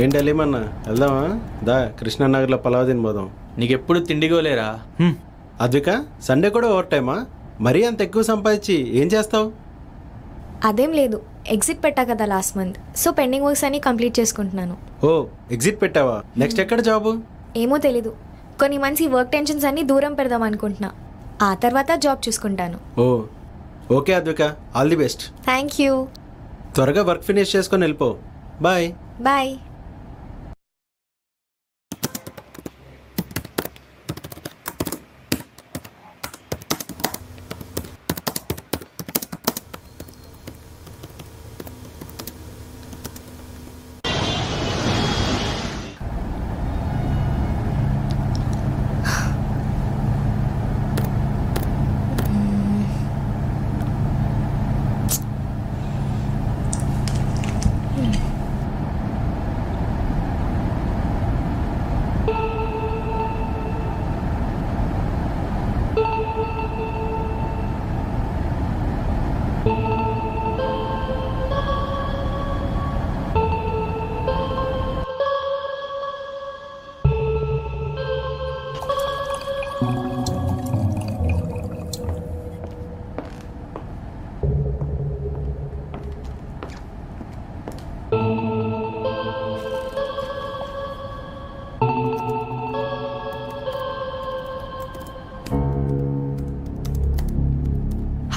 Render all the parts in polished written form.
ఏంటి వెళ్ళమన్నా వెళ్దామా? దా కృష్ణానగర్లో పలావ్ తిని పోదాం. నీకెప్పుడు తిండిగోలేరా? అద్విక, సండే కూడా ఓవర్ టైమా? మరీ అంత ఎక్కువ సంపాదించి ఏం చేస్తావు? అదేం లేదు, ఎగ్జిట్ పెట్టా కదా last month, so pending works అన్ని కంప్లీట్ చేసుకుంటున్నాను. ఓ ఎగ్జిట్ పెట్టావా? నెక్స్ట్ ఎక్కడ జాబు? ఏమో తెలీదు, కొన్ని మంత్స్ ఈ వర్క్ టెన్షన్స్ అన్ని దూరం పెడదాం అనుకుంటున్నా. ఆ తర్వాత జాబ్ చూసుకుంటాను. Oh okay Advika, all the best. Thank you. త్వరగా వర్క్ ఫినిష్ చేసుకొని వెళ్ళిపో. Bye. Bye.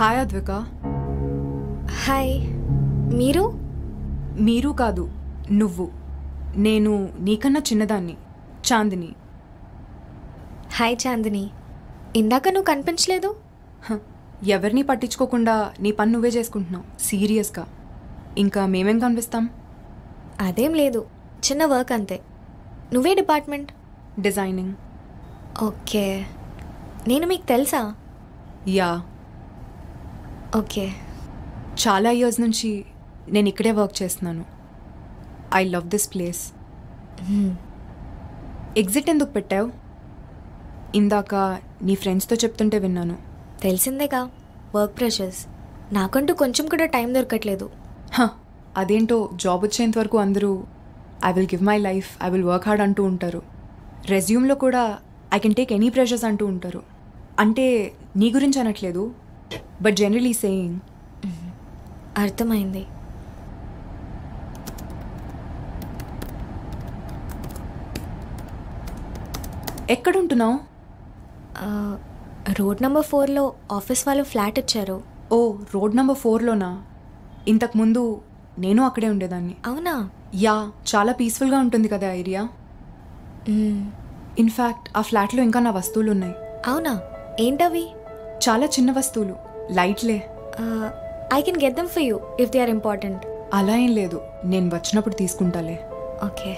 Hi Advika. Hi. మీరు? మీరు కాదు, నువ్వు. నేను నీకన్నా చిన్నదాన్ని, చాందిని. హాయ్ చాందిని. ఇందాక నువ్వు కనిపించలేదు. ఎవరిని పట్టించుకోకుండా నీ పని నువ్వే చేసుకుంటున్నావు సీరియస్గా. ఇంకా మేమేం కనిపిస్తాం? అదేం లేదు, చిన్న వర్క్ అంతే. నువ్వే డిపార్ట్మెంట్? డిజైనింగ్. ఓకే. నేను మీకు తెలుసా? యా. ఓకే. చాలా ఇయర్స్ నుంచి నేను ఇక్కడే వర్క్ చేస్తున్నాను. I love this place. Exit ఎందుకు పెట్టావు? ఇందాక నీ ఫ్రెండ్స్తో చెప్తుంటే విన్నాను. తెలిసిందేగా, వర్క్ ప్రెషర్స్. నాకంటూ కొంచెం కూడా టైం దొరకట్లేదు. అదేంటో జాబ్ వచ్చేంత వరకు అందరూ I will give my life, I will work hard అంటూ ఉంటారు. రెజ్యూమ్లో కూడా I can take any pressures అంటూ ఉంటారు. అంటే నీ గురించి అనట్లేదు, బట్ జనరలీ సేయింగ్. అర్థమైంది. ఎక్కడుంటున్నావు? రోడ్ నెంబర్ 4లో ఆఫీస్ వాళ్ళు ఫ్లాట్ ఇచ్చారు. ఓ, రోడ్ నెంబర్ 4లోనా? ఇంతకుముందు నేను అక్కడే ఉండేదాన్ని. అవునా? యా, చాలా పీస్ఫుల్గా ఉంటుంది కదా ఏరియా. ఇన్ఫ్యాక్ట్ ఆ ఫ్లాట్లో ఇంకా నా వస్తువులు ఉన్నాయి. అవునా? ఏంటవి? చాలా చిన్న వస్తువులు, లైట్లే. I can get them for you if they are important. అలా ఏం లేదు, నేను వచ్చినప్పుడు తీసుకుంటాలే. Okay.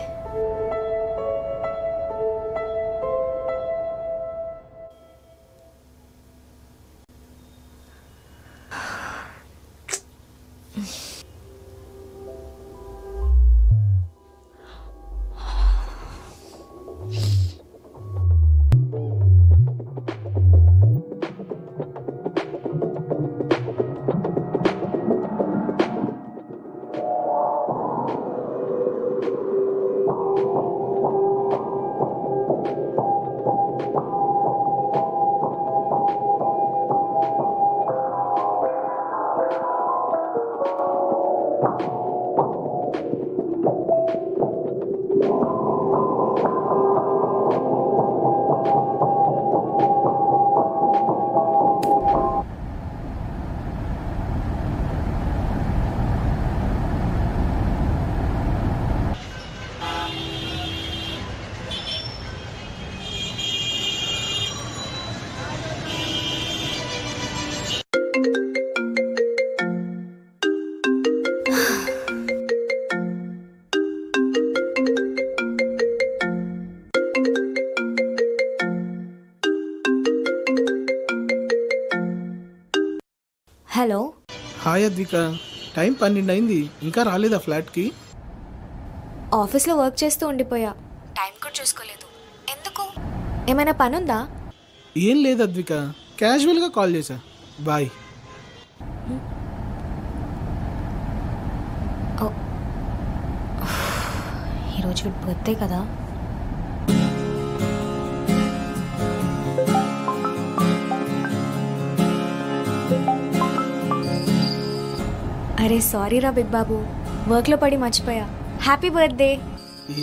Hello. Hi Advika, time 12 అయింది, ఇంకా రాలేదా ఫ్లాట్కి? ఆఫీస్లో వర్క్ చేస్తూ ఉండిపోయా, టైం కూడా చూసుకోలేదు. ఎందుకు? ఏమైనా పని ఉందా? ఏం లేదు అద్విక, క్యాజువల్గా కాల్ చేశా. బాయ్. ఈరోజు ఈరోజు బర్త్డే కదా. అరే సారీ రా బిగ్ బాబు, వర్క్లో పడి మర్చిపోయా. Happy birthday.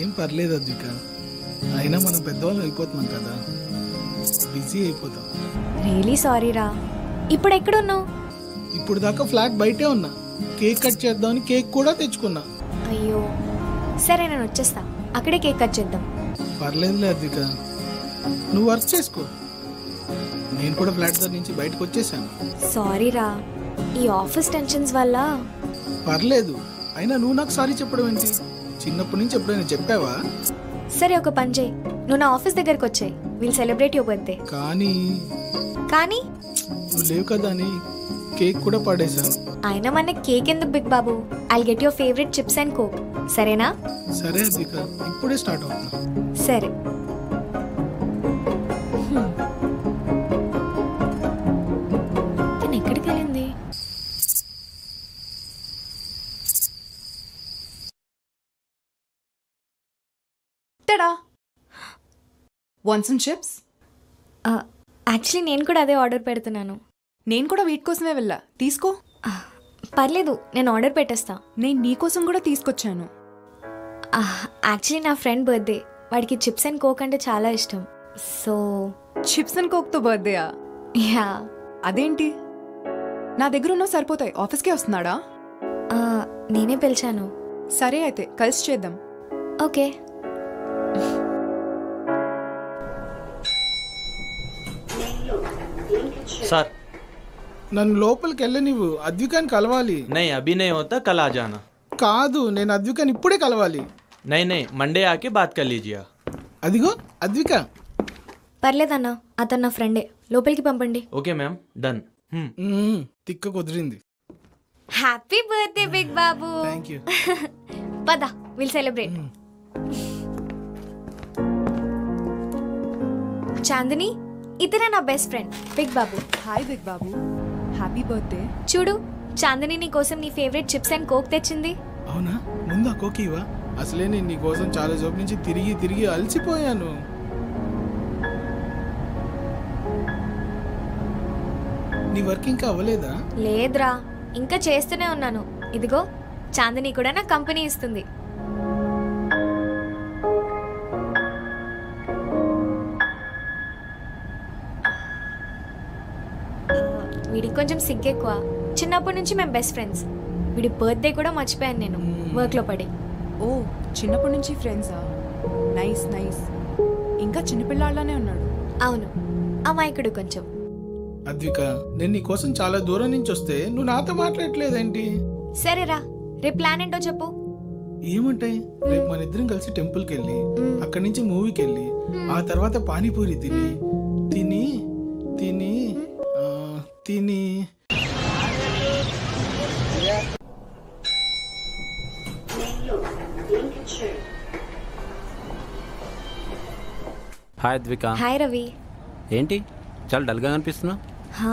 ఏం పర్లేదు అద్విక, అయినా మనం పెద్దవాళ్ళం అయిపోతున్నాం కదా, బిజీ అయిపోతాం. రియలీ సారీ రా. ఇప్పుడు ఎక్కడున్నావు? ఇప్పుడు దాకా ఫ్లాట్ బయటే ఉన్నా, కేక్ కట్ చేద్దామని కేక్ కూడా తెచ్చుకున్నా. అయ్యో సరే నేను వచ్చేస్తా, అక్కడే కేక్ కట్ చేద్దాం. పర్లేదులే అద్విక, నువ్వు వర్క్ చేసుకో. నేను కూడా ఫ్లాట్ దగ్గర నుంచి బయటకు వచ్చేసాను. సారీ రా, ఈ ఆఫీస్ టెన్షన్స్ వల్ల. పర్లేదు, అయినా నువ్వు నాకు సారీ చెప్పడం ఏంటి? చిన్నప్పటి నుంచి ఎప్పుడైనా చెప్పావా? సరే ఒక పని చేయి, నువ్వు నా ఆఫీస్ దగ్గరికి వచ్చాయి, విల్ సెలబ్రేట్ యువర్ బర్త్డే. కానీ కానీ నువ్వు లేవు కదా అని కేక్ కూడా పడేశాను. అయినా మన కేక్ ఎందుకు big Babu? I'll get your favourite chips and coke, సరేనా? సరే అద్విక, ఇప్పుడే స్టార్ట్ అవుతున్నా. సరే. తను ఎక్కడికి వెళ్ళింది? తడా వాంట్ సమ్ చిప్స్? యాక్చువల్లీ నేను కూడా అదే ఆర్డర్ పెడుతున్నాను. నేను కూడా వీటి కోసమే వెళ్ళా, తీసుకో. పర్లేదు, నేను ఆర్డర్ పెట్టేస్తా. నేను నీకోసం కూడా తీసుకొచ్చాను. యాక్చువల్లీ నా ఫ్రెండ్ బర్త్డే, వాడికి చిప్స్ అండ్ కోక్ అంటే చాలా ఇష్టం. సో చిప్స్ అండ్ కోక్తో బర్త్డేయా? యా. అదేంటి, నా దగ్గర ఉన్నవి సరిపోతాయి. ఆఫీస్కే వస్తున్నాడా? నేనే పిలిచాను. సరే అయితే కలిసి చేద్దాం. ఓకే. सर నన్ను లోపలికి వెళ్ళ, నువ్వు అద్వికాని కలవాలి. नहीं अभी नहीं होता, कल आ जाना. కాదు, నేను అద్వికాని ఇప్పుడే కలవాలి. नहीं नहीं मंडे आके बात कर लीजिए. అదిగో అద్విక. పర్లేదన్నా, అతను నా ఫ్రెండే, లోపలికి పంపండి. Okay ma'am, done. తిక్క కుదిరింది. Happy birthday big Babu. Thank you. పద, విల్ సెలబ్రేట్. చాందిని, ఇతనే నా best friend big Babu. Hi big Babu, happy birthday. చూడు, చాందిని నీ కోసం నీ ఫేవరెట్ చిప్స్ అండ్ కోక్ తెచ్చింది. అవునా? ముందు ఆ కోక్ ఇవ్వా. అసలే నేను నీ కోసం చాలా సేపు నుంచి తిరిగి తిరిగి అలసిపోయాను. నీ వర్క్ ఇంకా అవ్వలేదా? లేదురా, ఇంకా చేస్తూనే ఉన్నాను. ఇదిగో, చాందిని కూడా నా కంపెనీ ఇస్తుంది. వీడికి కొంచెం సిగ్గెక్కువ. చిన్నప్పటి నుంచి మేము బెస్ట్ ఫ్రెండ్స్. వీడి బర్త్డే కూడా మర్చిపోయాను నేను వర్క్లో పడి. ఓ, చిన్నప్పటి నుంచి ఫ్రెండ్సా? Nice nice. ఇంకా చిన్నపిల్లాళ్ళనే ఉన్నాడు. అవును, అమాయకుడు కొంచెం. అద్విక, నేను నీ కోసం చాలా దూరం నుంచి వస్తే నువ్వు నాతో మాట్లాడట్లేదేంటి? సరేరా, రేపు ప్లాన్ ఏంటో చెప్పు. ఏముంటాయి, రేపు మన ఇద్దరం కలిసి టెంపుల్కి వెళ్ళి అక్కడి నుంచి మూవీకి వెళ్ళి ఆ తర్వాత పానీపూరి తిని తిని తిని తిని హాయ్ అద్విక. హాయ్ రవి. ఏంటి చాలా డల్గా కనిపిస్తున్నావు? హా,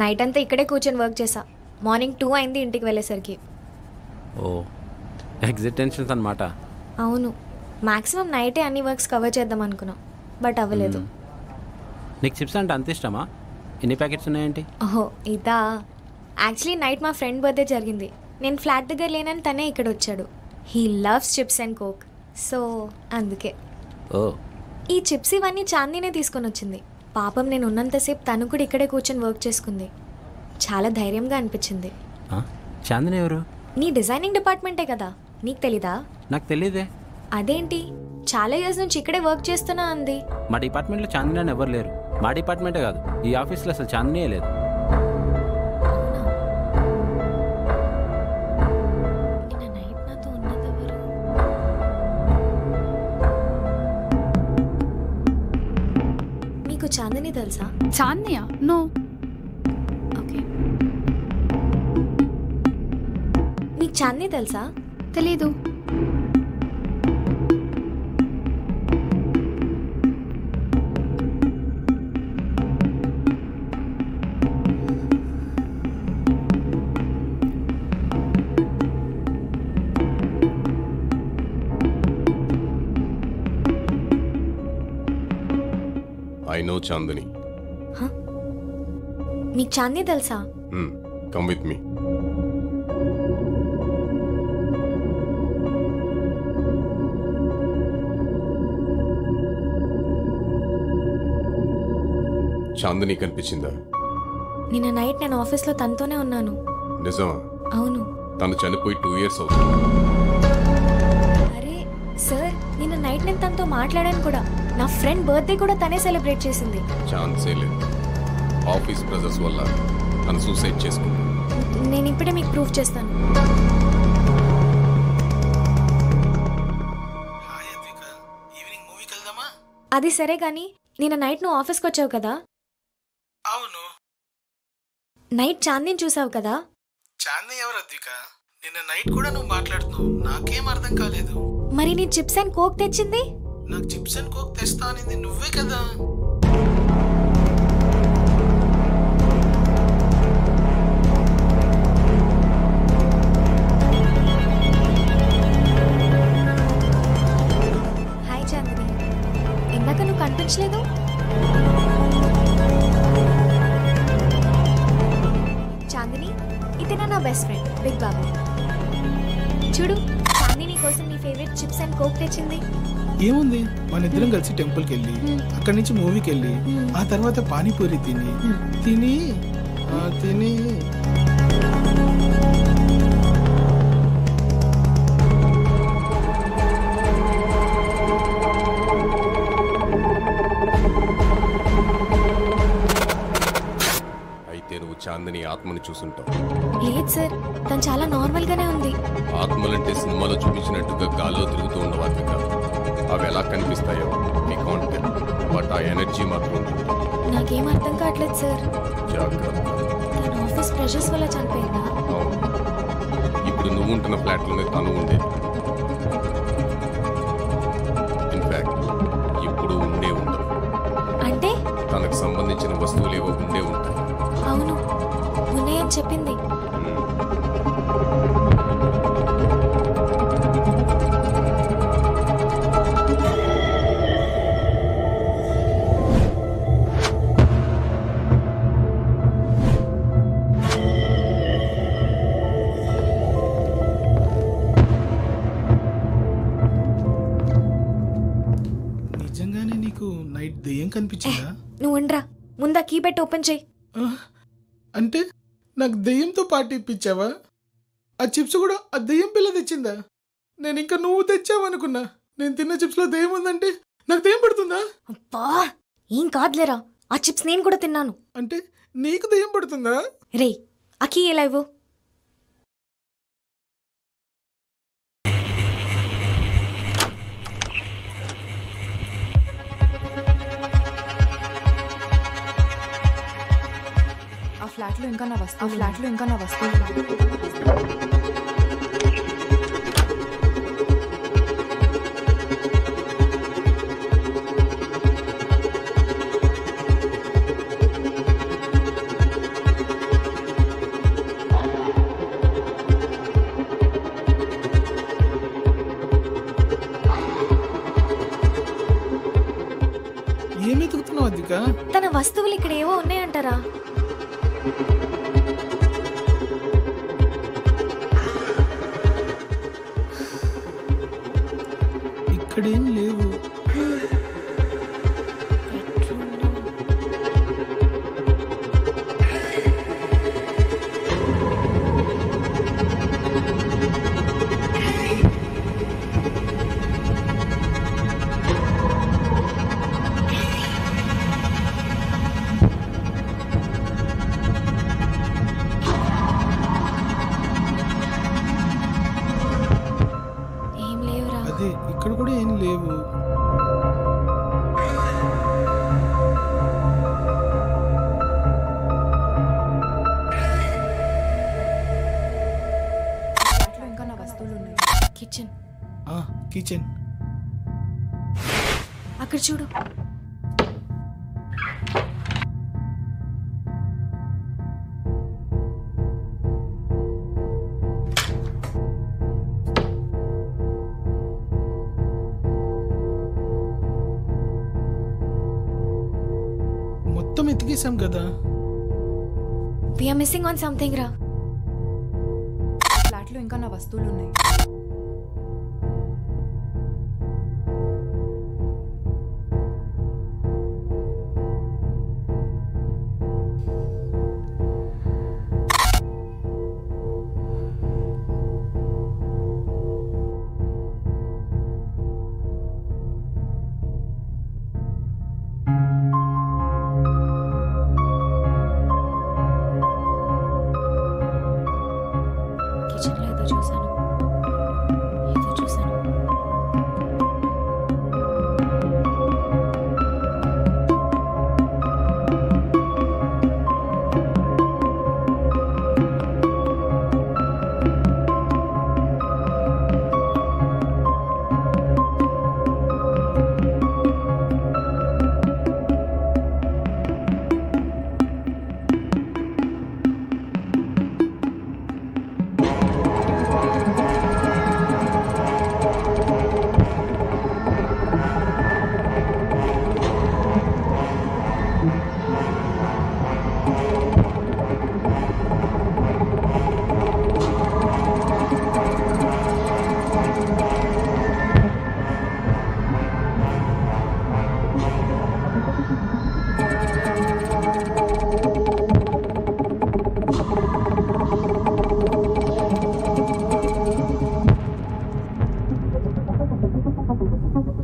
నైట్ అంతా ఇక్కడే కూర్చొని వర్క్ చేసా. మార్నింగ్ 2 అయింది ఇంటికి వెళ్ళేసరికి. ఓ, ఎగ్జిట్ టెన్షన్స్ అనమాట. అవును, మ్యాక్సిమం నైటే అన్ని వర్క్స్ కవర్ చేద్దాం అనుకున్నా, బట్ అవ్వలేదు. నీకు చిప్స్ అంటే అంత ఇష్టమా? ఎన్ని ప్యాకెట్స్ ఉన్నాయేంటి? ఓహో ఇదా. యాక్చువల్లీ నైట్ మా ఫ్రెండ్ బర్త్డే జరిగింది. నేను ఫ్లాట్ దగ్గర లేనని తనే ఇక్కడ వచ్చాడు. He loves chips and coke, so అందుకే. ఓ, ఈ చిప్స్ ఇవన్నీ చాందీనే తీసుకొని వచ్చింది. పాపం నేను ఉన్నంతసేపు తను కూడా ఇక్కడే కూర్చొని వర్క్ చేసుకుంది. చాలా ధైర్యంగా అనిపించింది. చాందిని ఎవరు? నీ డిజైనింగ్ డిపార్ట్మెంటే కదా, నీకు తెలీదా? నాకు తెలియదే. అదేంటి, చాలా ఇయర్స్ నుంచి ఇక్కడే వర్క్ చేస్తున్నా అంది. మా డిపార్ట్మెంట్లో చాందిని అని ఎవరు లేరు. మా డిపార్ట్మెంటే కాదు, ఈ ఆఫీస్లో అసలు చాందినే లేదు. నిన్న నైట్ నాతో ఉన్నది ఎవరు? మీకు చాందిని తెలుసా? చాందియా? నో. ఓకే. మీకు చాందిని తెలుసా? తెలీదు. చాందిని. మీకు చాందీ తెలుసా? Come with me. చాందిని కనిపించిందా? నిన్న నైట్ నేను ఆఫీస్లో తనతోనే ఉన్నాను. నిజమా? అవును. తను చనిపోయి 2 years అవుతుంది. అరే సార్, నిన్న నైట్ నేను తనతో మాట్లాడాను కూడా. నా ఫ్రెండ్ బర్త్డే కూడా తనే సెలబ్రేట్ చేసింది. ఛాన్సే లేదు. ఆఫీస్ ప్రెజర్స్ వల్ల తను సూసైడ్ చేసుకుంది. నేను ఇప్పుడే మీకు ప్రూఫ్ చేస్తాను. అది సరే కానీ నిన్న నైట్ నువ్వు ఆఫీస్కి వచ్చావు కదా? అవును. నైట్ చాందీని చూసావు కదా? చాందీ ఎవరు అద్విక? నిన్న నైట్ కూడా నువ్వు మాట్లాడుతున్నావు, నాకేం అర్థం కాలేదు. మరి నీ చిప్స్ అండ్ కోక్ తెచ్చింది? నాకు చిప్స్ అండ్ కోక్ తెస్తా అనేది నువ్వే కదా. హాయ్ చాందిని, ఇందాక నువ్వు కనిపించలేదు. చాందిని, ఇతను నా బెస్ట్ ఫ్రెండ్ బిగ్ బాబు. చూడు, చాందిని కోసం నీ ఫేవరెట్ చిప్స్ అండ్ కోక్ తెచ్చింది. ఏముంది, మన ఇద్దరం కలిసి టెంపుల్కి వెళ్ళి అక్కడి నుంచి మూవీకి వెళ్ళి ఆ తర్వాత పానీపూరి తిని తిని తిని అయితే నువ్వు చాందిని ఆత్మని చూసుంటావు. లేదు సార్, తను చాలా నార్మల్ గానే ఉంది. ఆత్మలంటే సినిమాలో చూపించినట్టుగా గాల్లో తిరుగుతూ ఉన్నవాటివి కాదు. అవి ఎలా కనిపిస్తాయో మీ కాంటెంట్, బట్ ఆ ఎనర్జీ మాత్రం ఉంటుంది. నాకేం అర్థం కావట్లేదు సార్. జాగ్రత్త. తన ఆఫీస్ ప్రెషర్స్ వల్ల చనిపోయిందా? అవును. ఇప్పుడు నువ్వు ఉంటున్న ఫ్లాట్లోనే తను ఉండేది. ఇన్ఫాక్ట్ ఇప్పుడు ఉండే ఉండదు. అంటే తనకు సంబంధించిన వస్తువులు ఏవో ఉండే ఉంటాయి. అవును, ఉన్నాయని చెప్పింది. నిజంగానే నీకు నైట్ దెయ్యం కనిపించిందా? నువ్వు ఉండరా, ముందా కీ పెట్టి ఓపెన్ చేయి. అంటే నాకు దెయ్యంతో పార్టీ ఇప్పించావా? ఆ చిప్స్ కూడా ఆ దెయ్యం పిల్ల తెచ్చిందా? నేను ఇంకా నువ్వు తెచ్చావనుకున్నా. నేను తిన్న చిప్స్లో దెయ్యం ఉందంటే నాకు దెయ్యం పడుతుందా? అబ్బా, ఏం కాదులేరా, ఆ చిప్స్ నేను కూడా తిన్నాను. అంటే నీకు దెయ్యం పడుతుందా? రే, ఆ కీ ఎలా ఇవ్వు? ఆ ఫ్లాట్లో ఇంకా నా వస్తువులు ఏం ఎతుకుతున్నావు అద్విక? తన వస్తువులు ఇక్కడ ఏవో ఉన్నాయంటారా? ఇక్కడేం లేవు. ఏం లేవురా. అదే ఇక్కడ కూడా ఏం లేవు. ఫ్లాట్లో ఇంకా నా వస్తువులు ఉన్నాయి. Kitchen kitchen. అక్కడ చూడు. చేసాం కదా. వీఆర్ మిస్సింగ్ ఆన్ సంథింగ్ రా. ఫ్లాట్లో ఇంకా నా వస్తువులు ఉన్నాయి. కిచెన్లో ఏదో చూసాను.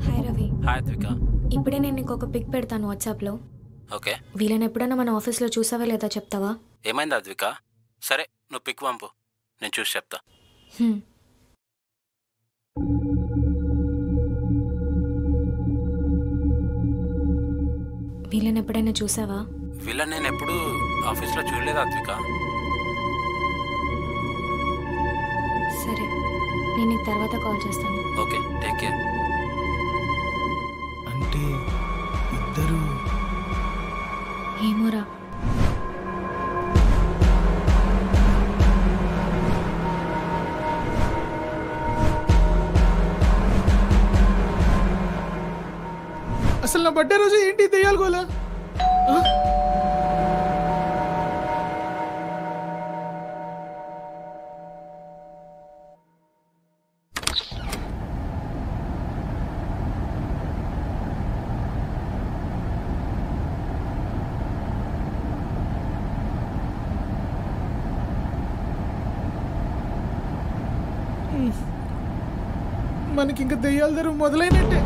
హాయ్ రవి. హాయ్ అద్విక. ఇప్పుడే నేను నీకు ఒక పిక్ పెడతాను వాట్సాప్లో. ఓకే. వీళ్ళని ఎప్పుడైనా మన ఆఫీస్లో చూసావా లేదా చెప్తావా? ఏమైంది అద్విక? సరే నువ్వు పిక్ పంపు, నేను చూసి చెప్తా. వీళ్ళని ఎప్పుడైనా చూసావా? వీళ్ళని నేను ఎప్పుడు ఆఫీస్లో చూడలేదు అద్విక. సరే, నేను నీకు తర్వాత కాల్ చేస్తాను. Okay, take care. అంటే ఇద్దరు ఏమోరా. అసలు నా బర్త్డే రోజు ఏంటి దెయ్యాలు గోలా? మనకి ఇంకా దెయ్యాల ధర మొదలైనట్టే.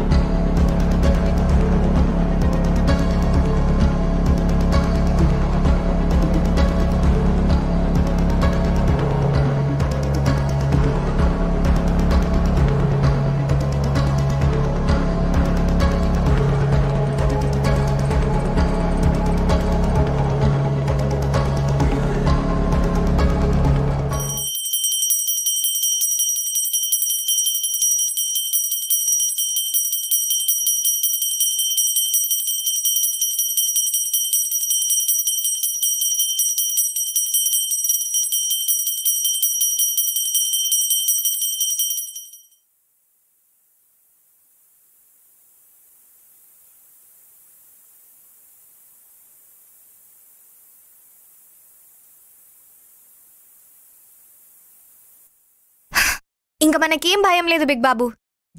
ఇంకా మనకేం భయం లేదు బిగ్ బాబు.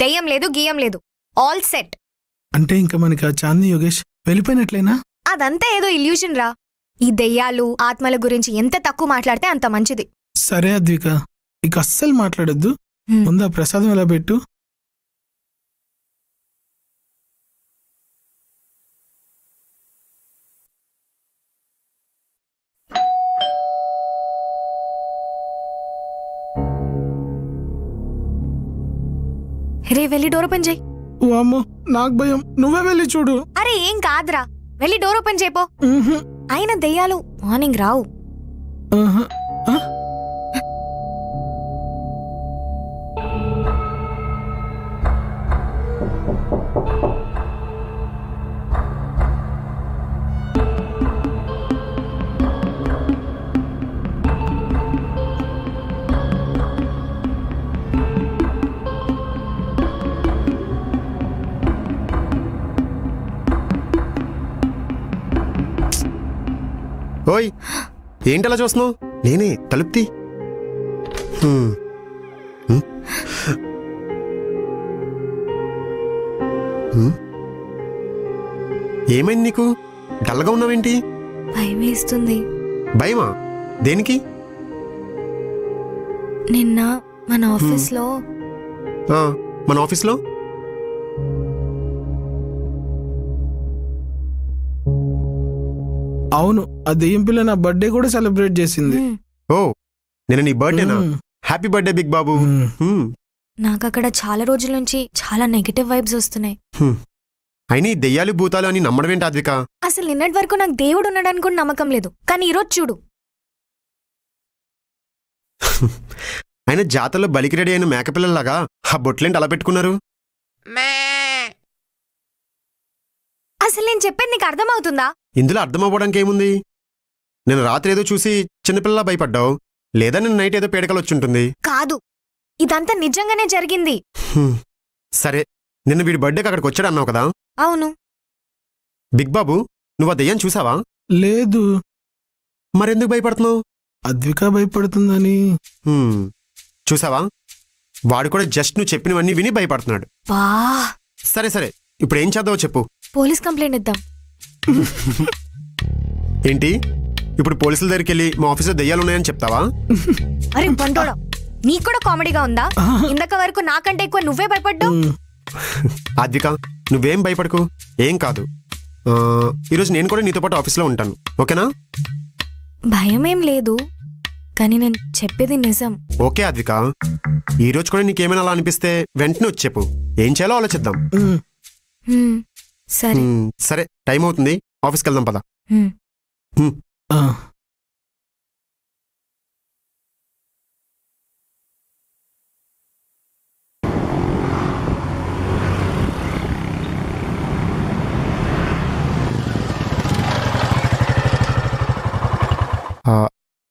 దెయ్యం లేదు, గియ్యం లేదు, ఆల్ సెట్. అంటే ఇంకా మనకి ఆ చాందీ యోగేష్ వెళ్ళిపోయినట్లేనా? అదంతా ఏదో ఇల్యూషన్ రా. ఈ దెయ్యాలు ఆత్మల గురించి ఎంత తక్కువ మాట్లాడితే అంత మంచిది. సరే అద్విక, ఇక అస్సలు మాట్లాడొద్దు. ముందు ఆ ప్రసాదం ఎలా పెట్టు. రే, వెళ్ళి డోర్ ఓపెన్ చేయి. వామ్మో, నాకు భయం. నువ్వే వెళ్ళి చూడు. అరే ఏం కాదురా, వెళ్ళి డోర్ ఓపెన్ చేయపో. అయినా దెయ్యాలు మార్నింగ్ రావు. ఓయ్ ఏంటలా చూస్తున్నావు? నేనే తలుపుతి. ఏమైంది నీకు? డల్గా ఉన్నావేంటి? భయం వేస్తుంది. భయమా? దేనికి? నిన్న మన ఆఫీస్లో మన ఆఫీస్లో అవును, ఆ దెయ్యం పిల్ల నా బర్త్డే కూడా సెలబ్రేట్ చేసింది. ఓ నేను నీ బర్త్డేనా? హ్యాపీ బర్త్డే బిగ్ బాబు. నాకు అక్కడ చాలా రోజుల నుంచి చాలా నెగటివ్ వైబ్స్ వస్తున్నాయి. అయినా ఈ దెయ్యాలు భూతాలు అని నమ్మడం ఏంటి అద్విక? అసలు నిన్నటి వరకు నాకు దేవుడు ఉన్నాడని కూడా నమ్మకం లేదు, కానీ ఈరోజు చూడు. అయినా జాతరలో బలికి రెడీ అయిన మేకపిల్లలాగా ఆ బొట్లేంటి అలా పెట్టుకున్నారు? అసలు నేను చెప్పేది నీకు అర్థమవుతుందా? ఇందులో అర్థమవ్వడానికి ఏముంది? నేను రాత్రి ఏదో చూసి చిన్నపిల్లలా భయపడ్డావు, లేదా నేను నైట్ ఏదో పేడకలు వచ్చుంటుంది. కాదు, ఇదంతా నిజంగానే జరిగింది. సరే, నిన్న వీడి బర్త్డేకి అక్కడికి వచ్చాడు అన్నావు కదా? అవును. బిగ్ బాబు, నువ్వు ఆ దెయ్యం చూసావా? లేదు. మరెందుకు భయపడుతున్నావు? అద్విక భయపడుతుందని. చూసావా, వాడు కూడా జస్ట్ నువ్వు చెప్పినవన్నీ విని భయపడుతున్నాడు. సరే సరే, ఇప్పుడు ఏం చేద్దావో చెప్పు. పోలీస్ కంప్లైంట్ ఇద్దాం. ఏంటి, ఇప్పుడు పోలీసుల దగ్గరికి వెళ్ళి మా ఆఫీసులో దెయ్యాలు ఉన్నాయని చెప్తావా? అరే పంటోడా, నీకు కూడా కామెడీగా ఉందా? ఇందాక వరకు నాకంటే ఎక్కువ నువ్వే భయపడ్డావు. అద్విక, నువ్వేం భయపడకు, ఏం కాదు. ఈరోజు నేను కూడా నీతో పాటు ఆఫీస్లో ఉంటాను, ఓకేనా? భయం ఏం లేదు, కానీ నేను చెప్పేది నిజం. ఓకే అద్విక, ఈరోజు కూడా నీకేమైనా అలా అనిపిస్తే వెంటనే వచ్చి చెప్పు, ఏం చేయాలో ఆలోచిద్దాం. సరే సరే, టైం అవుతుంది, ఆఫీస్కి వెళ్దాం పద.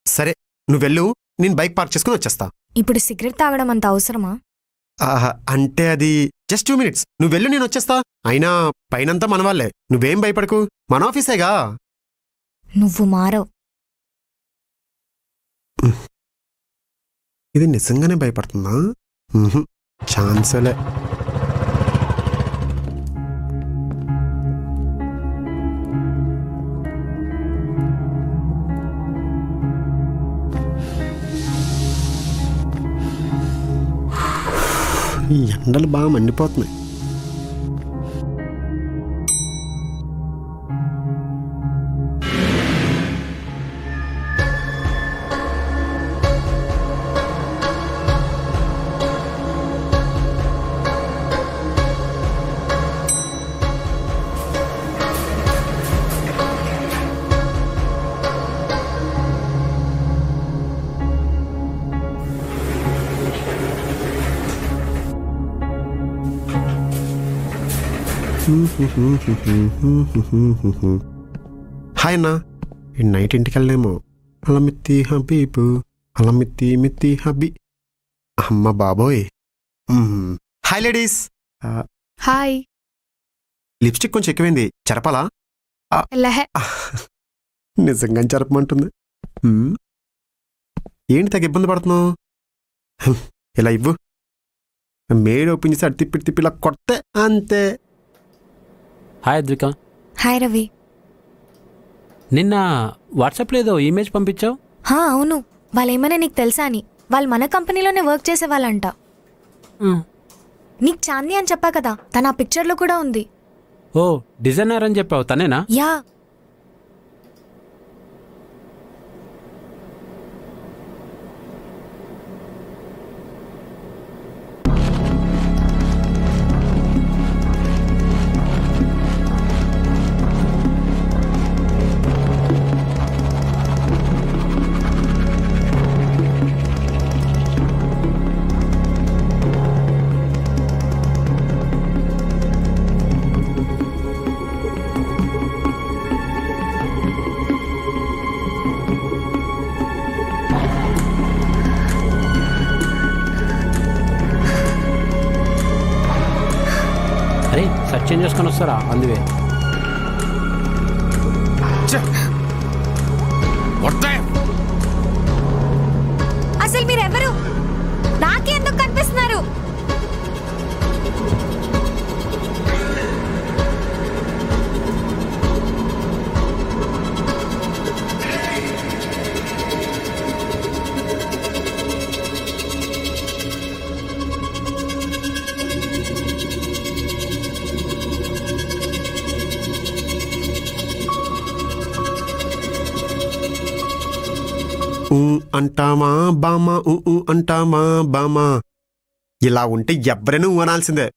సరే, నువ్వు వెళ్ళు, నేను బైక్ పార్క్ చేసుకుని వచ్చేస్తా. ఇప్పుడు సిగరెట్ తాగడం అంత అవసరమా? అంటే అది జస్ట్ 2 minutes. నువ్వు వెళ్ళు, నేను వచ్చేస్తా. అయినా పైనంతా మన వాళ్ళే, నువ్వేం భయపడకు, మన ఆఫీసేగా. నువ్వు మారవు. ఇది నిజంగానే భయపడుతుందా? ఛాన్సలే. ఈ ఎండలు బాగా మండిపోతున్నాయి. హాయ్ అన్నా, ఈ నైట్ ఇంటికి వెళ్ళలేమో. అలమిత్తి హబీబు, అలమిత్తి మిత్తి హబీ. అమ్మ బాబోయ్. Hi ladies. హాయ్. లిప్స్టిక్ కొంచెం ఎక్కువైంది, చెరపాలా? నిజంగా చెరపమంటుంది. ఏంటి తగ్గ ఇబ్బంది పడుతున్నావు? ఇలా ఇవ్వు. మేడ్ ఓపెన్ చేసి అటు తిప్పి తిప్పి ఇలా కొడితే అంతే. హాయ్ అద్విక. హాయ్ రవి. నిన్న వాట్సాప్లో ఏదో ఇమేజ్ పంపించావు. అవును, వాళ్ళేమైనా నీకు తెలుసా అని. వాళ్ళు మన కంపెనీలోనే వర్క్ చేసే వాళ్ళంట. నీకు చాందీ అని చెప్పా కదా, తన ఆ పిక్చర్లో కూడా ఉంది. ఓ, డిజైనర్ అని చెప్పావు, తనేనా? యా. అరే, సెర్చ్ చేంజ్ చేసుకొని వస్తారా? అందువే అసలు మీరెవరు? నాకే ఎందుకు కనిపిస్తున్నారు? అంటామా బామా అంటామా బామా. ఇలా ఉంటే ఎవరైనా అనాల్సిందే.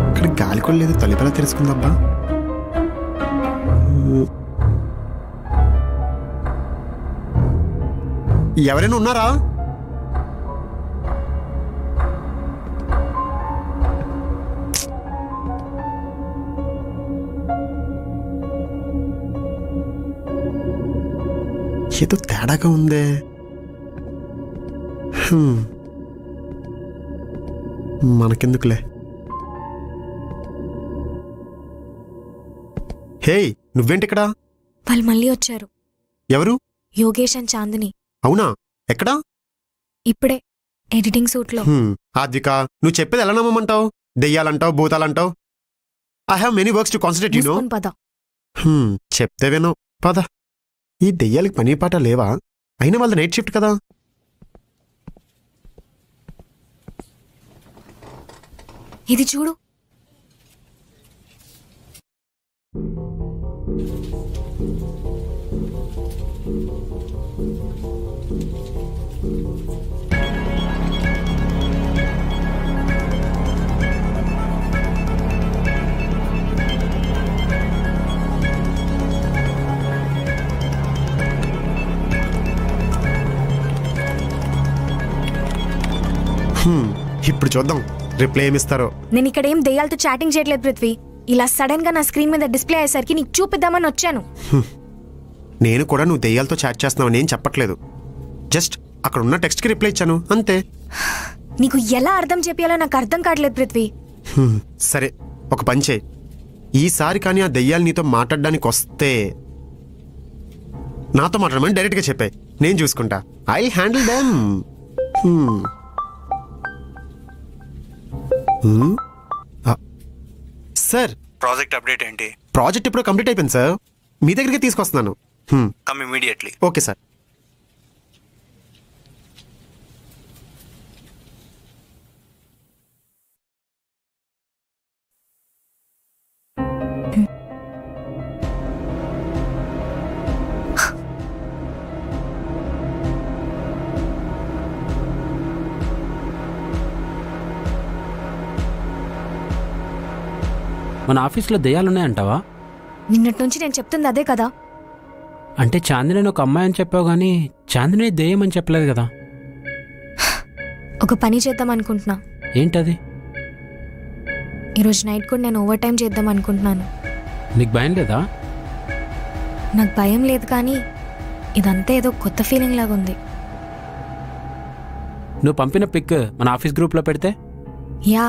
ఇక్కడ గాలి కూడా లేదు, తలుపులా తెలుసుకుందబ్బా. ఎవరైనా ఉన్నారా? ఏదో తేడాగా ఉందే. మనకెందుకులే. హే, నువ్వేంటి ఇక్కడ? వాళ్ళు మళ్ళీ వచ్చారు. ఎవరు? యోగేష్ అండ్ చాందిని. అవునా? ఎక్కడా? ఇప్పుడే ఎడిటింగ్ సూట్లో. ఆద్విక, నువ్వు చెప్పేది ఎలా నమ్మమంటావు? దెయ్యాలంటావు, భూతాలంటావు. I have many works to concentrate, you know. పద. చెప్తే వినో, పద. ఈ దెయ్యాలకి పని పాట లేవా? అయినా వాళ్ళ నైట్ షిఫ్ట్ కదా. ఇది చూడు. ఇప్పుడు చూద్దాం రిప్లై ఏమిస్తారో. నేను ఇక్కడ ఏం దెయ్యాలతో చాటింగ్ చేయట్లేదు పృథ్వీ. ఇలా సడన్ గా నా స్క్రీన్ మీద డిస్ప్లే అయ్యేసరికి నీకు చూపిద్దామని వచ్చాను. నేను కూడా నువ్వు దెయ్యాలతో చాట్ చేస్తున్నావని ఏం చెప్పట్లేదు. జస్ట్ అక్కడ ఉన్న టెక్స్ట్ కి రిప్లై ఇచ్చాను అంతే. నీకు ఎలా అర్థం చెప్పాలో నాకు అర్థం కావట్లేదు పృథ్వీ. సరే, ఒక పని చేయి. ఈసారి కానీ ఆ దెయ్యాలు నీతో మాట్లాడడానికి వస్తే నాతో మాట్లాడమని డైరెక్ట్ గా చెప్పాయి. నేను చూసుకుంటా. I handle them. Sir, project update ఏంటి? ప్రాజెక్ట్ ఇప్పుడు కంప్లీట్ అయిపోయింది సార్. మీ దగ్గరికి తీసుకొస్తున్నాను. Come immediately. Okay sir. మన ఆఫీస్లో దెయ్యాలున్నాయంటావా? నిన్నటి నుంచి నేను చెప్తుంది అదే కదా. అంటే చాందిని ఒక అమ్మాయి అని చెప్పావు కానీ చాందిని దెయ్యం అని చెప్పలేదు కదా. ఒక పని చేద్దాం అనుకుంటున్నా. ఏంటది? ఈరోజు నైట్ కూడా నేను ఓవర్ టైం చేద్దాం అనుకుంటున్నాను. నీకు భయం లేదా? నాకు భయం లేదు, కానీ ఇదంతా ఏదో కొత్త ఫీలింగ్ లాగా ఉంది. నువ్వు పంపిన పిక్ మన ఆఫీస్ గ్రూప్లో పెడితే యా,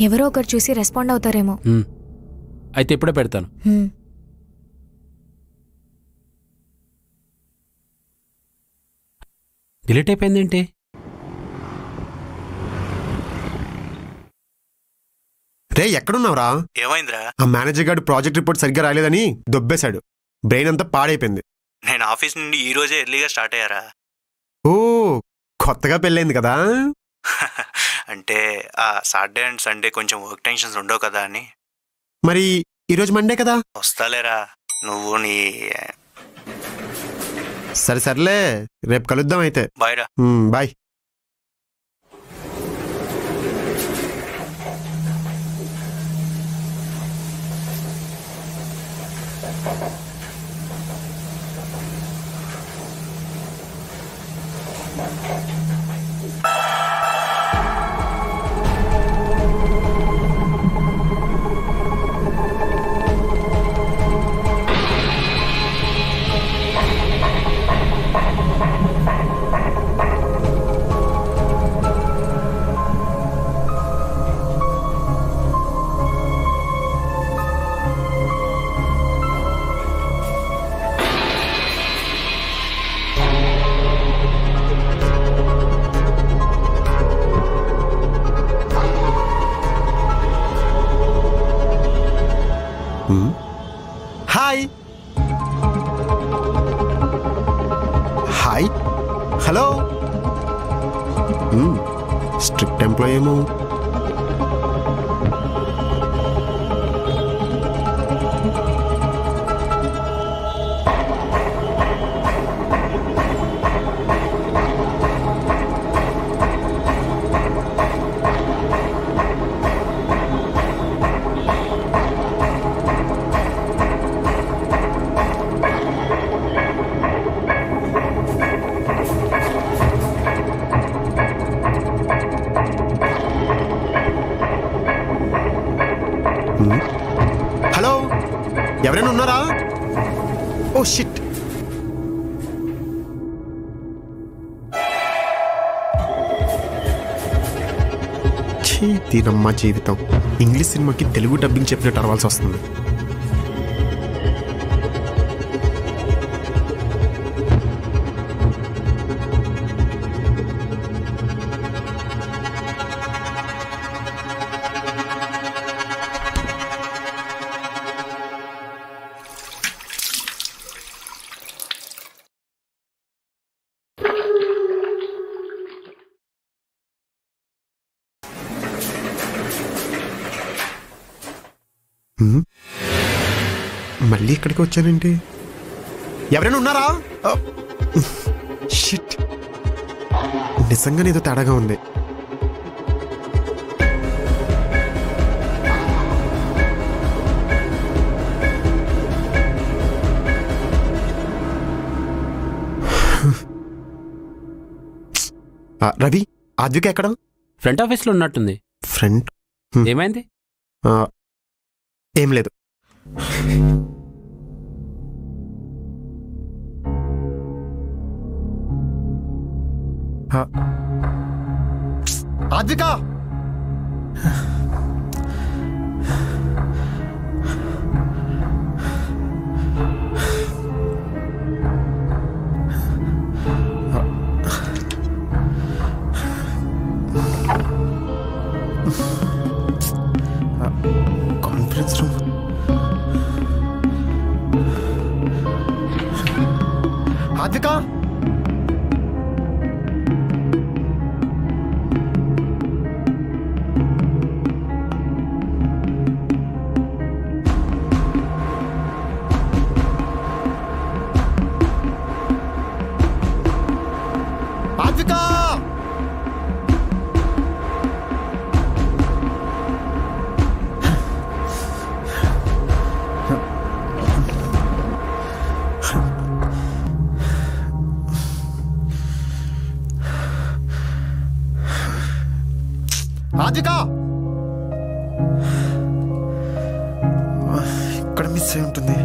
ఎవరో ఒకరు చూసి రెస్పాండ్ అవుతారేమో. అయితే ఇప్పుడే పెడతాను. డిలీట్ అయిపోయిందేంటి? రే, ఎక్కడున్నావురా? ఏమైందిరా? ఆ మేనేజర్ గారు ప్రాజెక్ట్ రిపోర్ట్ సరిగ్గా రాలేదని దొబ్బేశాడు. బ్రెయిన్ అంతా పాడైపోయింది. నేను ఆఫీస్ నుండి ఈ రోజే ఎర్లీగా స్టార్ట్ అయ్యారా. ఓ, కొత్తగా పెళ్ళైంది కదా. అంటే ఆ సాటర్డే అండ్ సండే కొంచెం వర్క్ టెన్షన్స్ ఉండవు కదా అని. మరి ఈరోజు మండే కదా. వస్తాలేరా నువ్వు నీ. సరే సర్లే, రేపు కలుద్దాం అయితే. బాయ్ రా. Bye. Hi hi hello. Strict employee ఏమో. హలో, ఎవరైనా ఉన్నారా? Oh shit. దీనమ్మ జీవితం. ఇంగ్లీష్ సినిమాకి తెలుగు డబ్బింగ్ చెప్పినట్టు అరవాల్సి వస్తుంది. మళ్ళీ ఇక్కడికి వచ్చానండి. ఎవరైనా ఉన్నారా? షిట్, నిజంగానే ఏదో తేడాగా ఉంది. రవి, ఆద్విక ఎక్కడ? ఫ్రంట్ ఆఫీస్లో ఉన్నట్టుంది. ఫ్రంట్? ఏమైంది? ఏం లేదు. Advika, conference room. ఆద్విక, ఆద్విక, ఆద్విక, ఇక్కడ మిస్ అయి ఉంటుంది.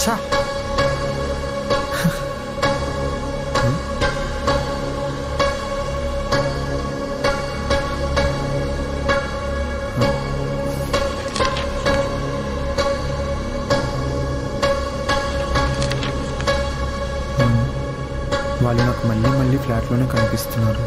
ఛా, వాళ్ళు నాకు మళ్ళీ మళ్ళీ ఫ్లాట్లోనే కనిపిస్తున్నారు.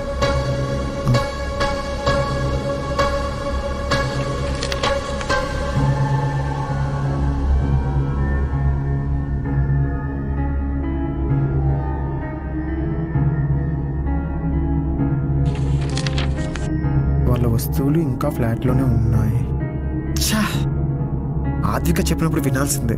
వాళ్ళ వస్తువులు ఇంకా ఫ్లాట్లోనే ఉన్నాయి. ఛా, ఆద్విక చెప్పినప్పుడు వినాల్సిందే.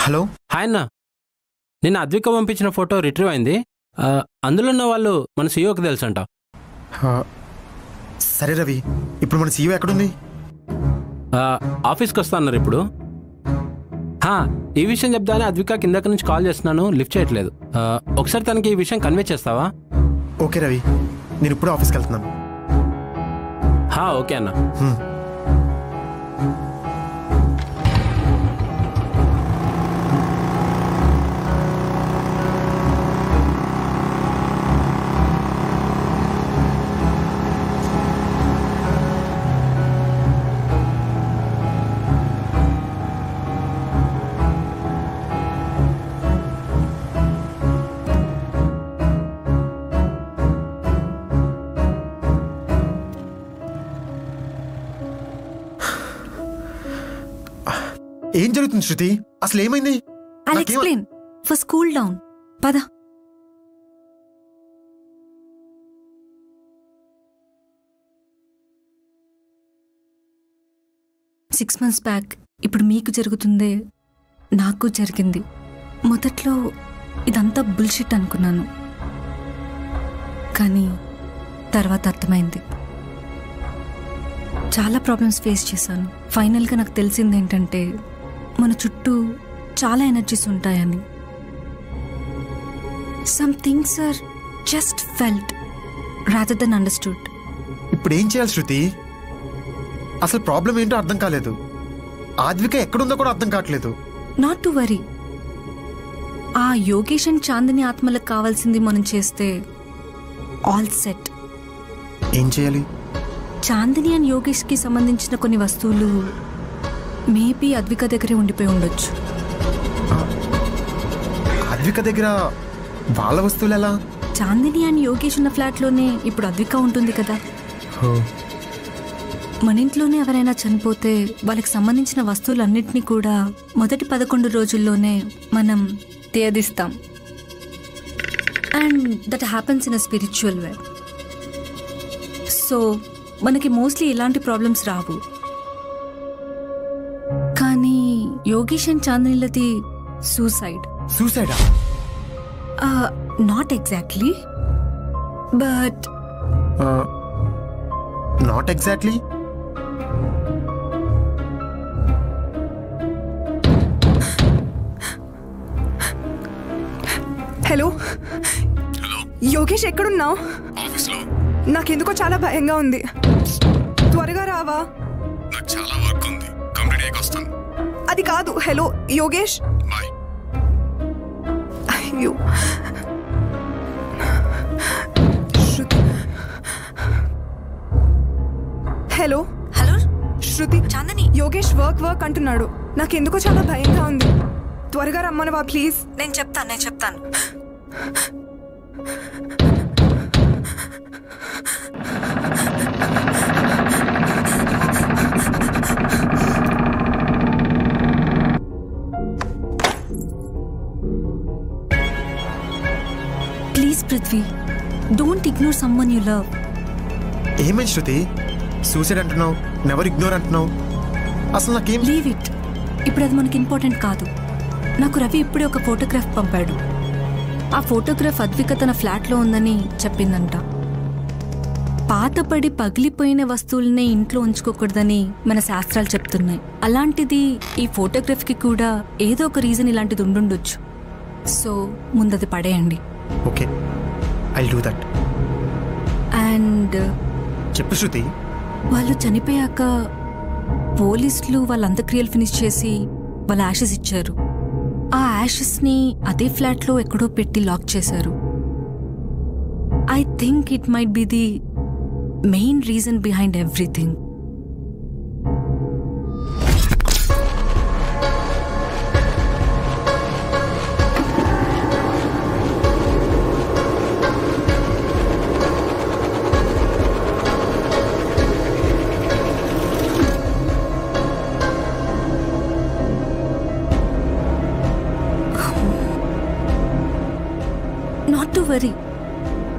హలో హాయ్ అన్న, నిన్న అద్విక పంపించిన ఫోటో రిట్రీవ్ అయింది. అందులో ఉన్న వాళ్ళు మన సీఈఓకి తెలుసంట. సరే రవి, ఇప్పుడు మన సీఈఓ ఎక్కడుంది? ఆఫీస్కి వస్తా అన్నారు ఇప్పుడు. ఈ విషయం చెప్తానే అద్విక కిందకి నుంచి కాల్ చేస్తున్నాను, లిఫ్ట్ చేయట్లేదు. ఒకసారి తనకి ఈ విషయం కన్వే చేస్తావా? ఓకే రవి, నేను ఇప్పుడు ఆఫీస్కి వెళ్తున్నాను. ఓకే అన్న. ఏం జరుగుతుంది శృతి? అసలు ఏమైంది? I'll explain. First cool down. పద. Six months బ్యాక్ ఇప్పుడు మీకు జరుగుతుందే నాకు జరిగింది. మొదట్లో ఇదంతా బుల్షిట్ అనుకున్నాను, కానీ తర్వాత అర్థమైంది. చాలా ప్రాబ్లమ్స్ ఫేస్ చేశాను. ఫైనల్గా నాకు తెలిసింది ఏంటంటే మన చుట్టూ చాలా ఎనర్జీస్ ఉంటాయని. Some things are just felt rather than understood. ఇప్పుడు ఏం చేయాలి శృతి? అసలు ప్రాబ్లం ఏంటో అర్థం కాలేదు. ఆద్విక ఎక్కడుందో కూడా అర్థం కావట్లేదు. Not to worry. ఆ యోగేష్ అండ్ చాందిని ఆత్మలకు కావాల్సింది మనం చేస్తే ఆల్ సెట్. ఏం చేయాలి? చాందిని అండ్ యోగేష్కి సంబంధించిన కొన్ని వస్తువులు మేబీ అద్విక దగ్గరే ఉండిపోయి ఉండొచ్చు. అద్విక దగ్గర వాళ్ళ వస్తువులు ఎలా? చాందిని అండ్ యోగేష్ ఉన్న ఫ్లాట్లోనే ఇప్పుడు అద్విక ఉంటుంది కదా. మన ఇంట్లోనే ఎవరైనా చనిపోతే వాళ్ళకి సంబంధించిన వస్తువులన్నింటినీ కూడా మొదటి 11 రోజుల్లోనే మనం తేదిస్తాం. And that happens in a spiritual way. So మనకి మోస్ట్లీ ఇలాంటి ప్రాబ్లమ్స్ రావు. కానీ యోగేష్ అండ్ చాందినిలది సూసైడ్. సూసైడా? Not exactly, but not exactly. Hello Yogesh, ఎక్కడున్నావు? నాకెందుకో చాలా భయంగా ఉంది. త్వరగా రావా? చాలా వర్క్ ఉంది, కంప్లీట్ అయ్యాక వస్తాను. అది కాదు. హలో యోగేష్. అయ్యో హలో హలో శృతి చాందని యోగేష్ వర్క్ అంటున్నాడు. నాకెందుకో చాలా భయంగా ఉంది. త్వరగా రమ్మనవా ప్లీజ్. నేను చెప్తాను. Please Prithvi, don't ignore someone you love. ఏమైంది శృతి? సూసైడ్ అంటున్నావు, నెవర్ ఇగ్నోర్ అంటున్నావు. అసలు నాకేం. Leave it. ఇప్పుడు అది మనకి ఇంపార్టెంట్ కాదు. నాకు రవి ఇప్పుడే ఒక ఫోటోగ్రాఫ్ పంపాడు. ఆ ఫోటోగ్రాఫ్ అద్విక తన ఫ్లాట్లో ఉందని చెప్పిందంట. పాతపడి పగిలిపోయిన వస్తువులనే ఇంట్లో ఉంచుకోకూడదని మన శాస్త్రాలు చెప్తున్నాయి. అలాంటిది ఈ ఫోటోగ్రాఫ్కి కూడా ఏదో ఒక రీజన్ ఇలాంటిది ఉండుండొచ్చు. సో ముందది పడేయండి. Okay, I'll do that. And చెప్పు శృతి. వాళ్ళు చనిపోయాక పోలీసులు వాళ్ళ అంత్యక్రియలు ఫినిష్ చేసి వాళ్ళ యాషెస్ ఇచ్చారు. ఆ యాషెస్ని అదే ఫ్లాట్లో ఎక్కడో పెట్టి లాక్ చేశారు. I think it might be the main reason behind everything. Not to worry,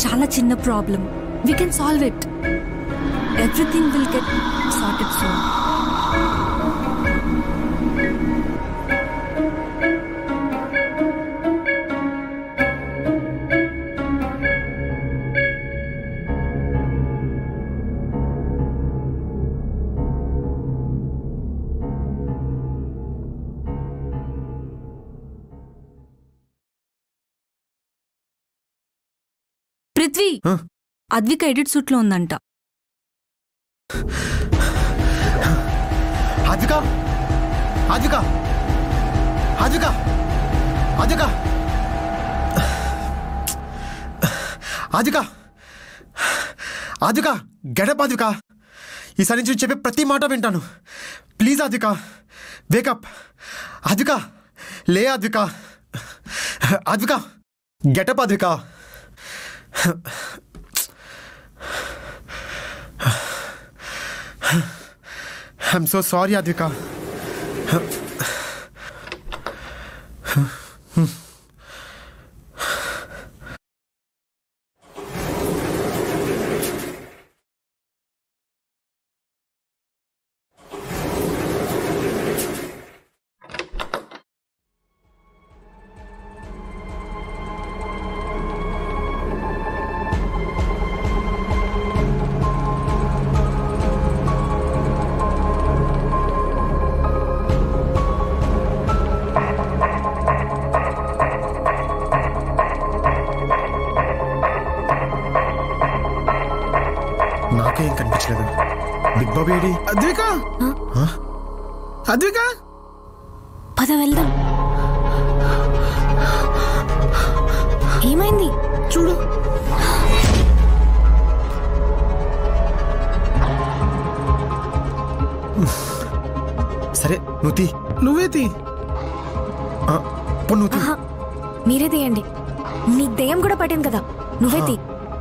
చాలా చిన్న problem. We can solve it. Everything will get sorted soon. Prithvi, Advika edit suit లో ఉందంట. అద్విక అద్విక అద్విక అద్విక అద్విక అద్విక గెటప్ అద్విక. ఈసారి నుంచి చెప్పే ప్రతి మాట వింటాను. Please Advika, wake up. అద్విక లే. Advika Advika getup. Advika I'm so sorry, Advika. నాకేం కనిపించలేదు. బిగ్ బాబు ఏడి? అద్విక అద్విక పద వెళ్దాం. ఏమైంది చూడు. సరే నువ్వు నువ్వే తీ. మీరే తీయండి. నీకు దెయ్యం కూడా పట్టింది కదా, నువ్వే తీ.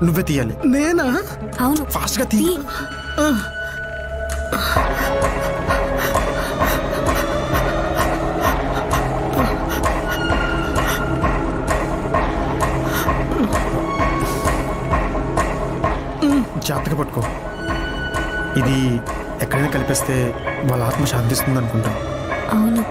నువ్వే తీయాలి. నేనా? అవును, ఫాస్ట్ గా తీ. జాగ్రత్తగా పట్టుకో. ఇది ఎక్కడైనా కలిపేస్తే వాళ్ళ ఆత్మ శాంతిస్తుంది అనుకుంటా. అవును.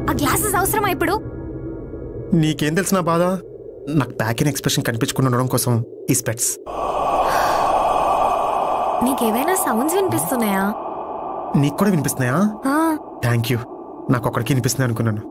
ఆ గ్లాసెస్ అవసరమా ఇప్పుడు? నీకేం తెలిసిన బాధ? నాకు ప్యాకింగ్ ఎక్స్ప్రెషన్ కనిపించకుండా ఉండడం కోసం ఈ స్పెట్స్. నీకేమైనా సౌండ్స్ వినిపిస్తున్నాయా? నీకు కూడా వినిపిస్తున్నాయా? Thank you. నాకు ఒక్కడికి వినిపిస్తుంది అనుకున్నాను.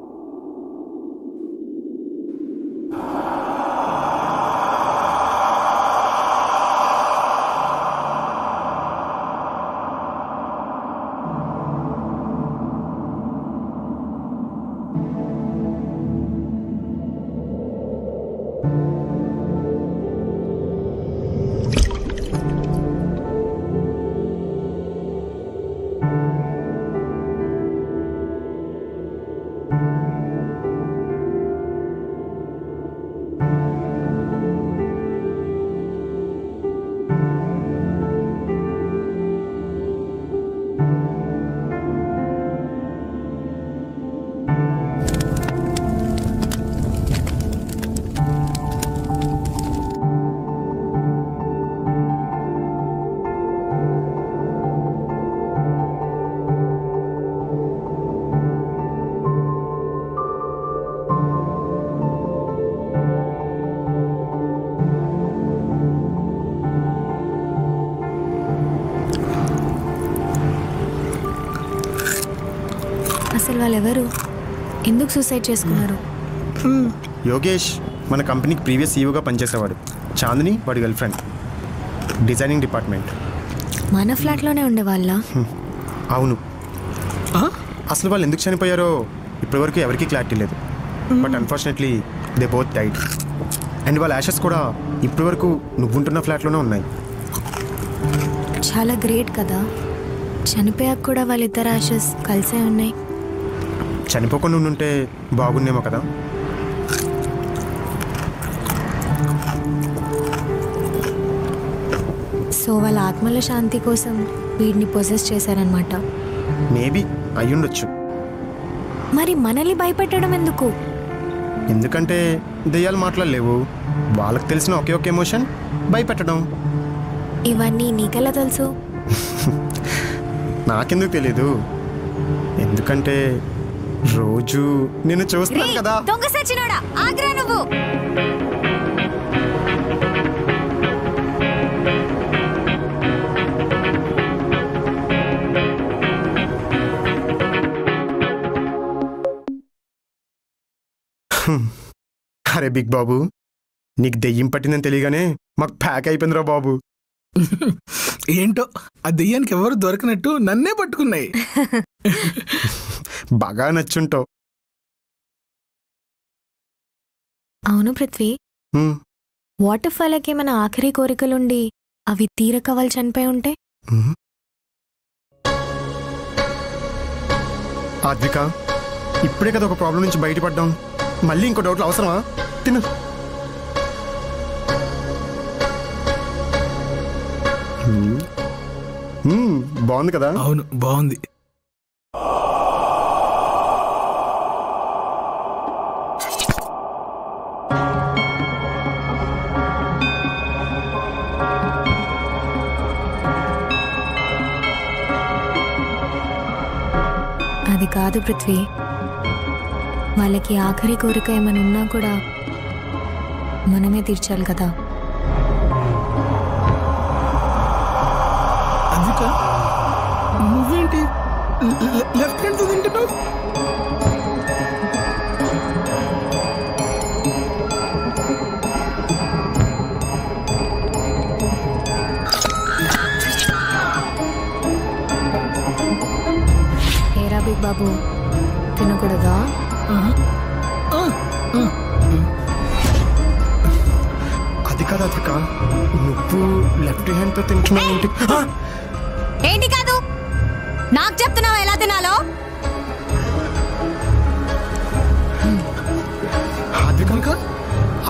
వాళ్ళెవరు? ఎందుకు సూసైడ్ చేసుకున్నారు? యోగేష్ మన కంపెనీకి ప్రీవియస్ సీఈఓగా పనిచేసేవాడు. చాందిని వాడి గర్ల్ ఫ్రెండ్, డిజైనింగ్ డిపార్ట్మెంట్. మన ఫ్లాట్లోనే ఉండేవాళ్ళ? అవును. అసలు వాళ్ళు ఎందుకు చనిపోయారో ఇప్పటివరకు ఎవరికీ క్లారిటీ లేదు. But unfortunately they both died. And వాళ్ళ యాషెస్ కూడా ఇప్పటివరకు నువ్వుంటున్న ఫ్లాట్లోనే ఉన్నాయి. చాలా గ్రేట్ కదా, చనిపోయాక కూడా వాళ్ళిద్దరు యాషెస్ కలిసే ఉన్నాయి. చనిపోకుండా ఉంటే బాగుండేమో కదా. సో వాళ్ళ ఆత్మల శాంతి కోసం వీడిని పొజెస్ చేశారనమాట. మేబీ అయ్యుండొచ్చు. మరి మనల్ని భయపెట్టడం ఎందుకు? ఎందుకంటే దెయ్యాలు మాట్లాడలేవు. వాళ్ళకి తెలిసిన ఒకే ఒక ఎమోషన్ భయపెట్టడం. ఇవన్నీ నీకెలా తెలుసు? నాకెందుకు తెలీదు, ఎందుకంటే రోజు నేను చూస్తాను కదా. దొంగ సచ్చినోడా, ఆగ్రా నువ్వు. అరే బిగ్ బాబు, నీకు దెయ్యం పట్టిందని తెలియగానే మాకు ప్యాక్ అయిపోయిందిరా బాబు. ఏంటో ఆ దెయ్యానికి ఎవరు దొరకనట్టు నన్నే పట్టుకున్నాయి. బాగా నచ్చుంటావు. అవును పృథ్వీ, వాట్ ఇఫ్ వాళ్ళకి ఏమైనా ఆఖరి కోరికలుండి అవి తీరక వాళ్ళు చనిపోయి ఉంటే? ఆద్విక, ఇప్పుడే కదా ఒక ప్రాబ్లం నుంచి బయటపడ్డాం, మళ్ళీ ఇంకో డౌట్లు అవసరమా? తిను. బాగుంది కదా? అవును, బాగుంది. అది కాదు పృథ్వీ, వాళ్ళకి ఆఖరి కోరిక ఏమైనా ఉన్నా కూడా మనమే తీర్చాలి కదా. అందుక నువ్వేంటి లెఫ్ట్ హ్యాండ్ తో తింటున్నావు? ఏరా బిగ్ బాబు, తినకూడదా? అది కాదు అద్విక, నువ్వు లెఫ్ట్ హ్యాండ్ తో తింటున్నావు ఏంటి? ఏంటి కాదు, నాకు చెప్తున్నావు ఎలా తినాలో? అద్విక,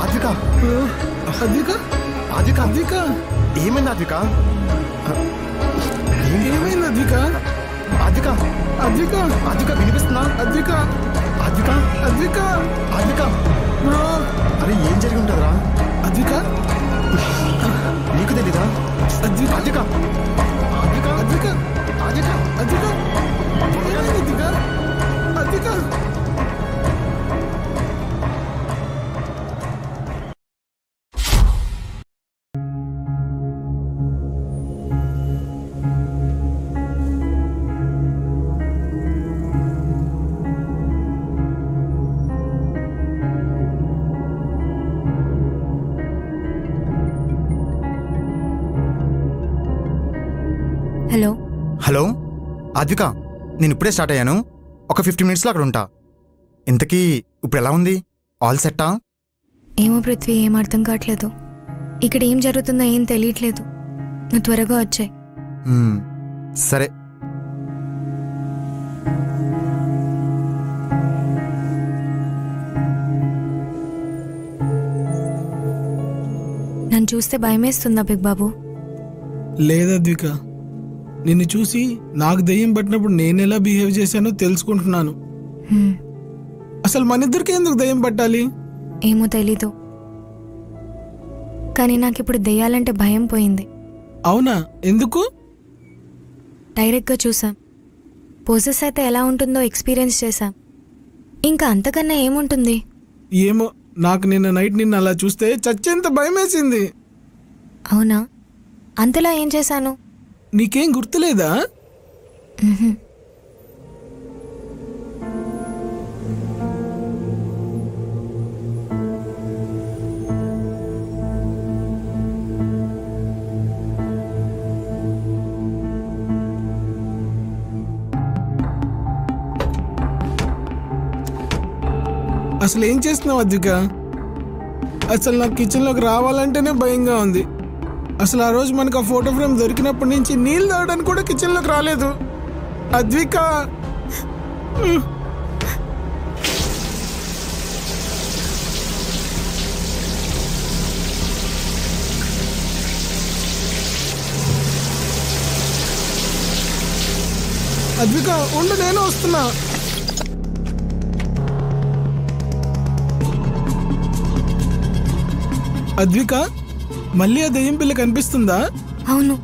అద్విక, అద్విక, అద్విక, అద్విక, ఏమైంది అద్విక? ఏమైంది అద్విక? అద్విక, అద్విక, అద్విక వినిపిస్తున్నా? అద్విక, అద్విక, అద్విక, అద్విక, బ్రో, అరే ఏం జరిగి ఉంటుందిరా? అద్విక, నీకు తెలీదా? అద్విక, అద్విక, అద్విక, అద్విక, అద్విక, అద్విక, ఏమైంది అద్విక? అద్విక, హలో. హలో అద్విక, నేను ఇప్పుడే స్టార్ట్ అయ్యాను. ఒక 15 మినిట్స్లో అక్కడ ఉంటా. ఇంతకీ ఇప్పుడు ఎలా ఉంది? ఆల్ సెట్టా? ఏమో పృథ్వీ, ఏం అర్థం కావట్లేదు. ఇక్కడ ఏం జరుగుతుందో ఏం తెలియట్లేదు. నువ్వు త్వరగా వచ్చాయి. సరే. నన్ను చూస్తే భయమేస్తుందా బిగ్ బాబు? లేదద్విక, నిన్ను చూసి నాకు దెయ్యం పట్టినప్పుడు నేనెలా బిహేవ్ చేశానో తెలుసుకుంటున్నాను. అసలు మన ఇద్దరికి ఎందుకు దెయ్యం పట్టాలి? ఏమో తెలీదు, కానీ నాకు ఇప్పుడు దెయ్యాలంటే భయం పోయింది. అవునా? ఎందుకు? డైరెక్ట్గా చూసాం, పోసెస్ అయితే ఎలా ఉంటుందో ఎక్స్పీరియన్స్ చేశాం. ఇంకా అంతకన్నా ఏముంటుంది? ఏమో, నాకు నిన్న నైట్ నిన్ను అలా చూస్తే చచ్చేంత భయం వేసింది. అవునా? అంతలా ఏం చేశాను? నీకేం గుర్తులేదా? అసలు ఏం చేస్తున్నావు అద్విక? అసలు నాకు కిచెన్లోకి రావాలంటేనే భయంగా ఉంది. అసలు ఆ రోజు మనకు ఆ ఫోటో ఫ్రేమ్ దొరికినప్పటి నుంచి నీళ్ళు తాగడానికి కూడా కిచెన్లోకి రాలేదు అద్విక. అద్విక ఉండు, నేను వస్తున్నా. అద్విక, మళ్ళీ ఆ దెయ్యం పిల్ల కనిపిస్తుందా? అవును,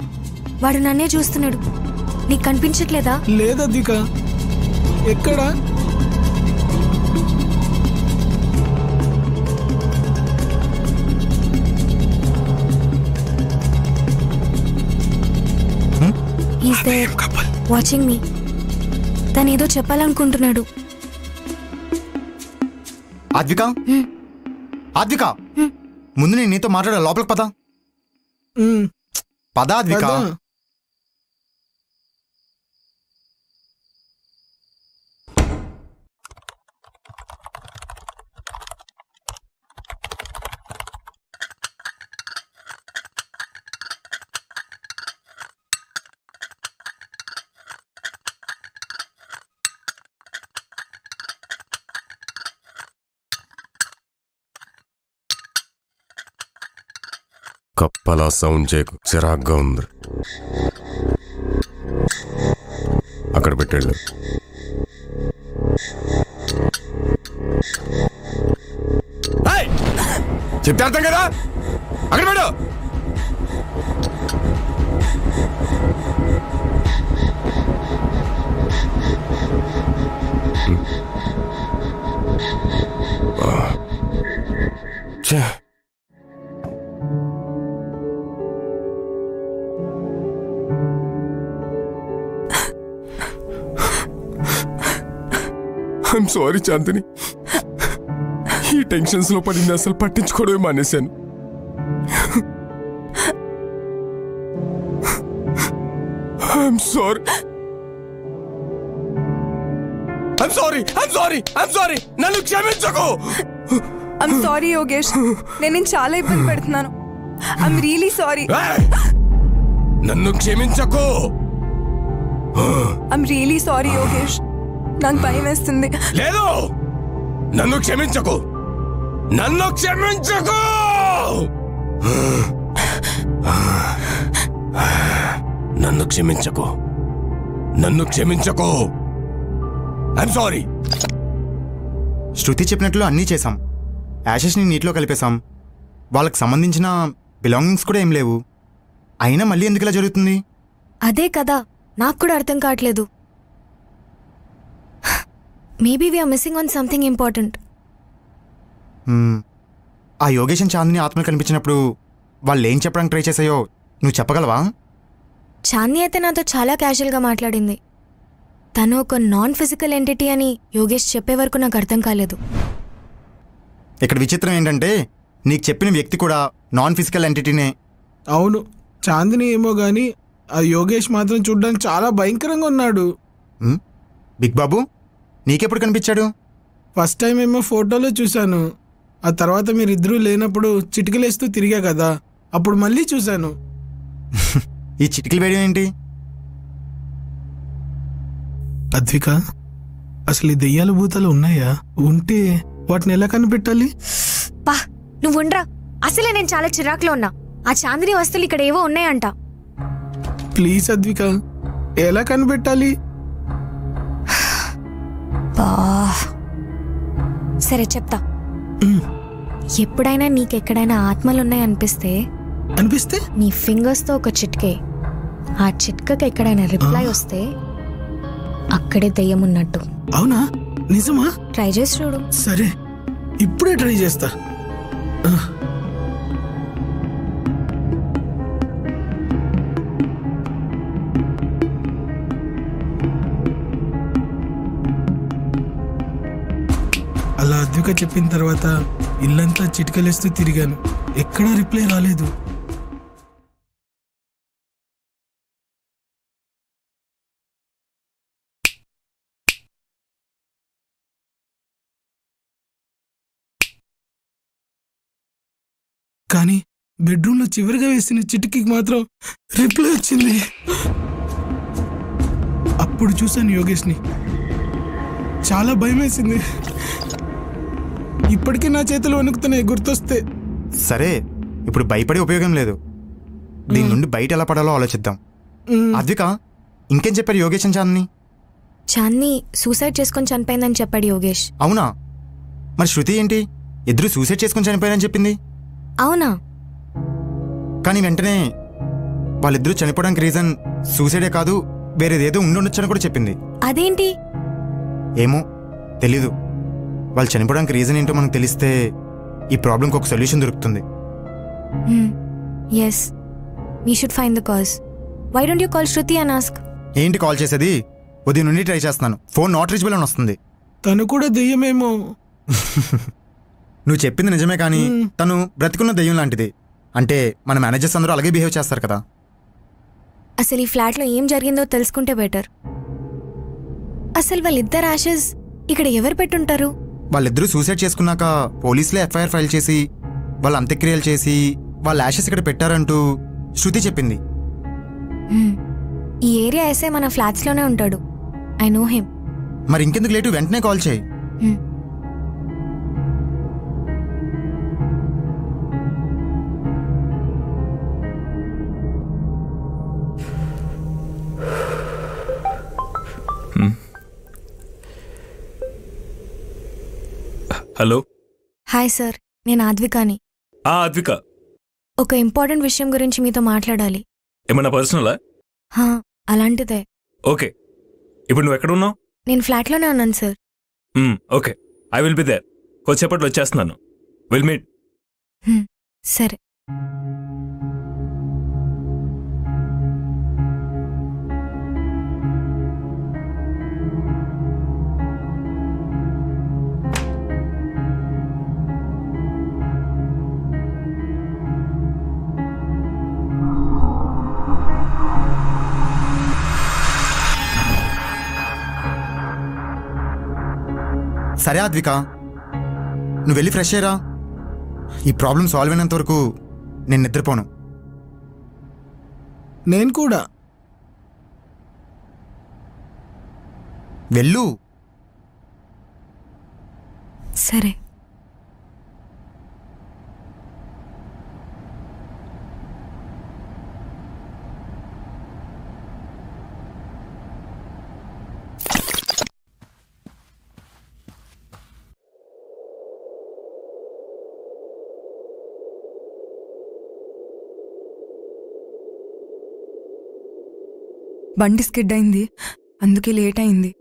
వాడు నన్నే చూస్తున్నాడు. నీకు కనిపించట్లేదా? లేదు అద్విక. ఎక్కడా? He's there, watching me. తనేదో చెప్పాలనుకుంటున్నాడు. అద్విక, అద్విక, ముందు నేను నీతో మాట్లాడా, లోపలికి పద. పద అద్విక. కప్పలా సౌండ్ చేయకు, చిరాగ్గా ఉంది. అక్కడ పెట్టాడు. చెప్తే అర్థం కదా, అక్కడ పెట్టు. ఐఎమ్ సారీ చాందిని, ఈ టెన్షన్స్ లో పడింది అసలు పట్టించుకోవడమే మానేశాను. I'm sorry, I'm sorry, I'm sorry, I'm sorry. నన్ను క్షమించకు. ఐఎమ్ సారీ యోగేష్, నేను చాలా ఇబ్బంది పెడుతున్నాను. I'm really sorry. నన్ను క్షమించకు. ఐఎమ్ రియలీ సారీ యోగేష్, నాకు భయం వేస్తుంది. లేదు, నన్ను క్షమించకు, నన్ను క్షమించకు. నన్ను క్షమించకు, నన్ను క్షమించకు. I'm sorry. శృతి చెప్పినట్లు అన్నీ చేశాం. యాషెస్ని నీటిలో కలిపేశాం. వాళ్ళకి సంబంధించిన బిలాంగింగ్స్ కూడా ఏం లేవు. అయినా మళ్ళీ ఎందుకు ఇలా జరుగుతుంది? అదే కదా నాకు కూడా అర్థం కావట్లేదు. Maybe we're missing on something important. ఆ యోగేశన్ చాందిని ఆత్మలు కనిపించినప్పుడు వాళ్ళు ఏం చెప్పడానికి ట్రై చేశాయో నువ్వు చెప్పగలవా? చాందిని అయితే నాతో చాలా క్యాజువల్గా మాట్లాడింది. తను ఒక నాన్ ఫిజికల్ ఎంటిటీ అని యోగేష్ చెప్పే వరకు నాకు అర్థం కాలేదు. ఇక్కడ విచిత్రం ఏంటంటే నీకు చెప్పిన వ్యక్తి కూడా నాన్ ఫిజికల్ ఎంటిటీనే. అవును, చాందిని ఏమో కానీ ఆ యోగేష్ మాత్రం చూడ్డానికి చాలా భయంకరంగా ఉన్నాడు. బిగ్ బాబు నీకెప్పుడు కనిపించాడు? ఫస్ట్ టైం ఏమో ఫోటోలో చూశాను. ఆ తర్వాత మీరిద్దరూ లేనప్పుడు చిటికలేస్తూ తిరిగా కదా, అప్పుడు మళ్ళీ చూశాను. ఈ చిటికలు వేయడం ఏంటి? అద్విక, అసలు ఈ దెయ్యాలు భూతాలు ఉన్నాయా? ఉంటే వాటిని ఎలా కనిపెట్టాలి? పా నువ్వు ఉండరా, అసలే నేను చాలా చిరాకులో ఉన్నా. ఆ చాందిని వస్తువులు ఇక్కడ ఏవో ఉన్నాయంట. ప్లీజ్ అద్విక, ఎలా కనిపెట్టాలి? సరే చెప్తా. ఎప్పుడైనా నీకెక్కడైనా ఆత్మలున్నాయనిపిస్తే నీ ఫింగర్స్తో ఒక చిట్కే. ఆ చిట్కకి ఎక్కడైనా రిప్లై వస్తే అక్కడే దెయ్యం ఉన్నట్టు. అవునా? నిజమా? ట్రై చేసి చూడు. సరే, ఇప్పుడే ట్రై చేస్తా. అలా అద్విక చెప్పిన తర్వాత ఇల్లంతా చిటికలేస్తూ తిరిగాను. ఎక్కడా రిప్లై రాలేదు. కానీ బెడ్రూమ్లో చివరిగా వేసిన చిటికీకి మాత్రం రిప్లై వచ్చింది. అప్పుడు చూశాను యోగేష్ని. చాలా భయం వేసింది. ఇప్పటికీ నా చేతులు వణుకుతున్నాయి గుర్తొస్తే. సరే, ఇప్పుడు భయపడే ఉపయోగం లేదు. దీని నుండి బయట ఎలా పడాలో ఆలోచిద్దాం. అద్విక, ఇంకేం చెప్పారు యోగేష్ అని చాందిని? చాందిని సూసైడ్ చేసుకొని చనిపోయిందని చెప్పాడు యోగేష్. అవునా? మరి శృతి ఏంటి ఇద్దరు సూసైడ్ చేసుకొని చనిపోయారని చెప్పింది? అవునా? కానీ వెంటనే వాళ్ళిద్దరూ చనిపోవడానికి రీజన్ సూసైడే కాదు, వేరేదేదో ఉండొచ్చని కూడా చెప్పింది. అదేంటి? ఏమో తెలీదు. వాళ్ళు చనిపోవడానికి రీజన్ ఏంటో మనకు తెలిస్తే ఈ ప్రాబ్లంకి ఒక సొల్యూషన్ దొరుకుతుంది. Yes, we should find the cause. Why don't you call Shruti and ask? ఏంటి కాల్ చేసేది? ఉదయం నుండి ట్రై చేస్తున్నాను, ఫోన్ నాట్ రీచబుల్ అని వస్తుంది. తను కూడా దెయ్యమేమో. నువ్వు చెప్పింది నిజమే, కానీ తను బ్రతికున్న దెయ్యం లాంటిది. అంటే మన మేనేజర్స్ అందరూ అలాగే బిహేవ్ చేస్తారు కదా. అసలు ఈ ఫ్లాట్లో ఏం జరిగిందో తెలుసుకుంటే బెటర్. అసలు వాళ్ళిద్దరు యాషెస్ ఇక్కడ ఎవరు పెట్టుంటారు? వాళ్ళిద్దరూ సూసైడ్ చేసుకున్నాక పోలీసులే ఎఫ్ఐఆర్ ఫైల్ చేసి వాళ్ళ అంత్యక్రియలు చేసి వాళ్ళ యాషెస్ ఇక్కడ పెట్టారంటూ శృతి చెప్పింది. ఈ ఏరియా ఎస్ఐ మన ఫ్లాట్స్లోనే ఉంటాడు. I know him. మరి ఇంకెందుకు లేటు, వెంటనే కాల్ చేయి. హలో. హాయ్ సార్, నేను ఆద్వికాని. ఆద్విక, ఒక ఇంపార్టెంట్ విషయం గురించి మీతో మాట్లాడాలి. ఏమన్నా పర్సనలా? అలాంటిదే. ఓకే, ఇప్పుడు నువ్వు ఎక్కడ ఉన్నావు? నేను ఫ్లాట్లోనే ఉన్నాను sir. Okay, I will be there. కొద్దిసేపట్లో వచ్చేస్తున్నాను. Will meet. సరే. సరే అద్విక, నువ్వు వెళ్ళి ఫ్రెష్ అయ్యరా. ఈ ప్రాబ్లం సాల్వ్ అయినంత వరకు నేను నిద్రపోను. నేను కూడా. వెళ్ళు. సరే. బండి స్కిడ్ అయింది, అందుకే లేట్ అయింది.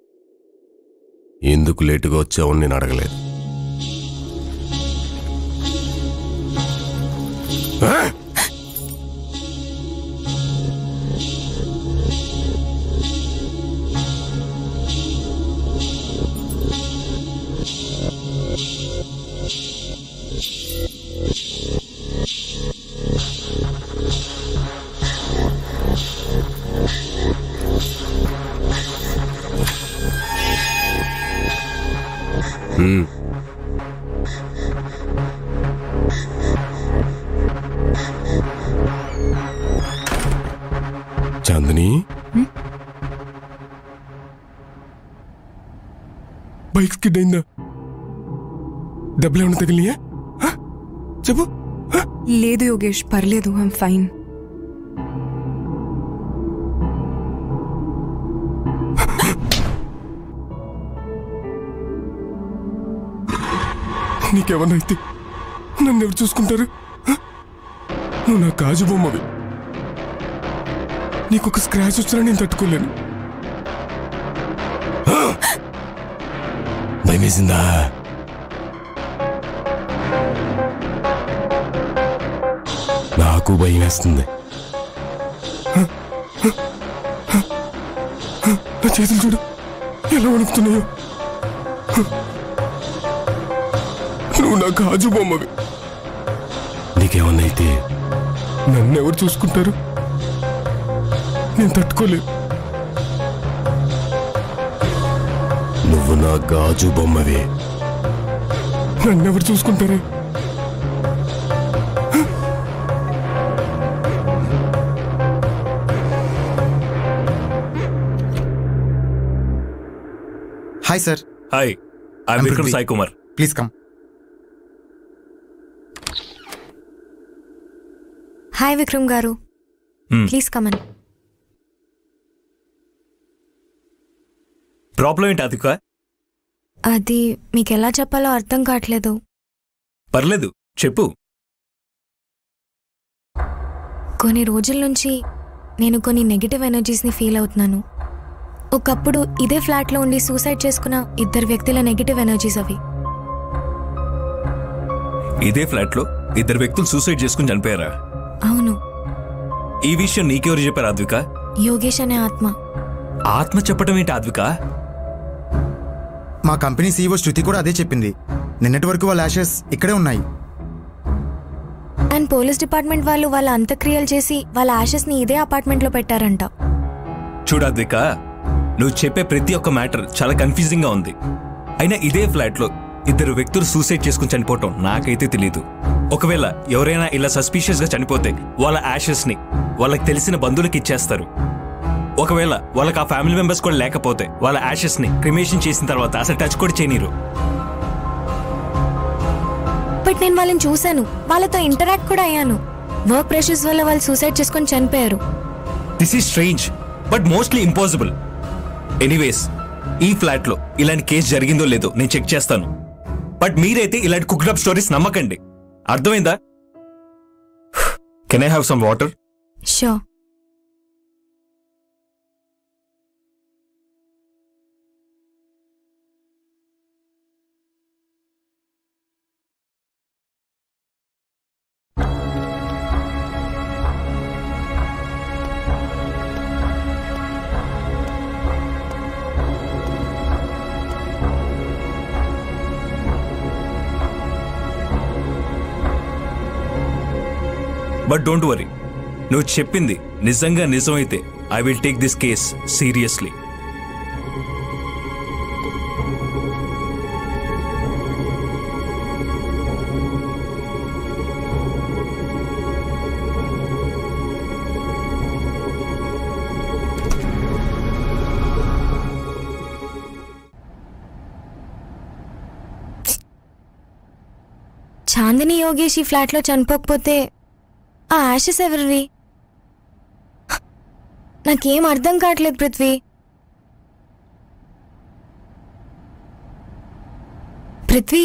ఎందుకు లేటుగా వచ్చావు నేను అడగలేదు. చాందిని, బైక్ స్కిడ్ అయిందా? దెబ్బలు ఏమైనా తగిలియా? చెప్పు. లేదు యోగేష్, పర్లేదు, ఐమ్ ఫైన్. నీకేమన్నా అయితే నన్ను ఎవరు చూసుకుంటారు? నువ్వు నా గాజు బొమ్మవి. నీకొక స్క్రాచ్ వచ్చినా నేను తట్టుకోలేను. భయమేసిందా? నాకు భయం వేస్తుంది. నా చేతులు చూడు ఎలా వణుకుతున్నాయో. నువ్వు నా గాజు బొమ్మవి. నీకేమన్నా అయితే నన్ను ఎవరు చూసుకుంటారు? నేను తట్టుకోలేదు. నువ్వు నా గాజు బొమ్మవే. నన్నెవరు చూసుకుంటారే? Hi sir. Hi, I'm Vikram Sai Kumar. Please come. Hi Vikram garu, please come on. Problem ఏంటి అదిక? అది మీకు ఎలా చెప్పాలో అర్థం కావట్లేదు. పర్లేదు, చెప్పు. కొన్ని రోజుల నుంచి నేను కొన్ని నెగిటివ్ ఎనర్జీస్ని ఫీల్ అవుతున్నాను. ఒకప్పుడు ఇదే ఫ్లాట్లో ఉండి సూసైడ్ చేసుకున్న 2 వ్యక్తుల నెగిటివ్ ఎనర్జీస్ అవి. ఇదే ఫ్లాట్లో 2 వ్యక్తులు సూసైడ్ చేసుకుని చనిపోయారా? అవును. ఈ విషయం నీకెవరు చెప్పారు అద్విక? యోగేష్ అనే ఆత్మ. ఆత్మ చెప్పటం ఏంటి అద్విక? మా కంపెనీ సీఈఓ శృతి కూడా అదే చెప్పింది. నిన్నటి వరకు వాళ్ళ యాషెస్ ఇక్కడే ఉన్నాయి. అండ్ పోలీస్ డిపార్ట్మెంట్ వాళ్ళు వాళ్ళ అంత్యక్రియలు చేసి వాళ్ళ యాషెస్ని ఇదే అపార్ట్మెంట్లో పెట్టారంట. చూడద్విక, నువ్వు చెప్పే ప్రతి ఒక్క మ్యాటర్ చాలా కన్ఫ్యూజింగ్ గా ఉంది. అయినా ఇదే ఫ్లాట్లో 2 వ్యక్తులు సూసైడ్ చేసుకుని చనిపోవటం నాకైతే తెలీదు. ఒకవేళ ఎవరైనా ఇలా సస్పీషియస్ గా చనిపోతే వాళ్ళ యాషెస్ ని వాళ్ళకి తెలిసిన బంధువులకి ఇచ్చేస్తారు. ఒకవేళ వాళ్ళకి ఆ ఫ్యామిలీ మెంబర్స్ కూడా లేకపోతే వాళ్ళ యాషెస్ ని క్రిమేషన్ చేసిన తర్వాత అసలు టచ్ కూడా చేయనీరు. బట్ నేను వాళ్ళని చూశాను, వాళ్ళతో ఇంటరాక్ట్ కూడా అయ్యాను. వర్క్ ప్రెషర్స్ వల్ల వాళ్ళు సూసైడ్ చేసుకొని చనిపోయారు. This is strange but mostly impossible. Anyways, ఈ ఫ్లాట్ లో ఇలాంటి కేసు జరిగిందో లేదో నేను చెక్ చేస్తాను. బట్ మీరైతే ఇలాంటి కుక్డ్ అప్ స్టోరీస్ నమ్మకండి, అర్థమైందా? Can I have some water? Sure. But don't worry, నువ్వు చెప్పింది నిజంగా నిజమైతే I will take this case seriously. Chandini Yogesh ఈ ఫ్లాట్లో చనిపోకపోతే ఆ యాషెస్ ఎవరివి? నాకేం అర్థం కావట్లేదు పృథ్వీ. పృథ్వీ,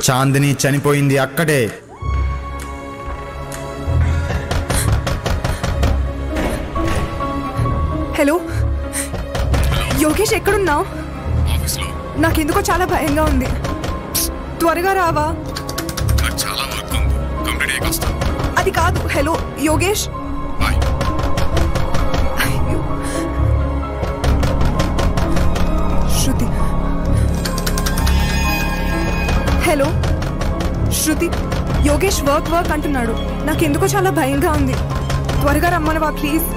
చాందిని చనిపోయింది అక్కడే. హలో యోగేష్, ఎక్కడున్నావు? నాకెందుకో చాలా భయంగా ఉంది. త్వరగా రావా? అది కాదు. హలో యోగేష్. శృతి. హలో శృతి, యోగేష్ వర్క్ అంటున్నాడు. నాకెందుకో చాలా భయంగా ఉంది. త్వరగా రమ్మనవా ప్లీజ్?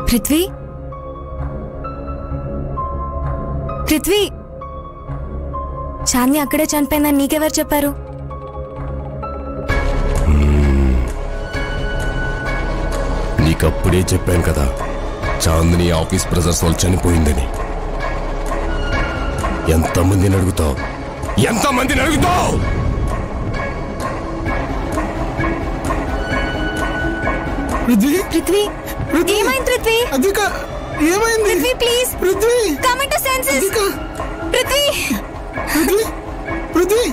పృథ్వీ, పృథ్వీ, చాందిని అక్కడే చనిపోయిందని నీకెవరు చెప్పారు? నీకప్పుడే చెప్పాను కదా, చాందిని ఆఫీస్ ప్రెజర్స్ వల్ల చనిపోయిందని. ఎంతమందిని అడుగుతావు? పృథ్వీ, ఏమైంది పృథ్వీ? అదిక ఏమైంది? Prithvi please, Prithvi come into senses. Prithvi, Prithvi, Prithvi,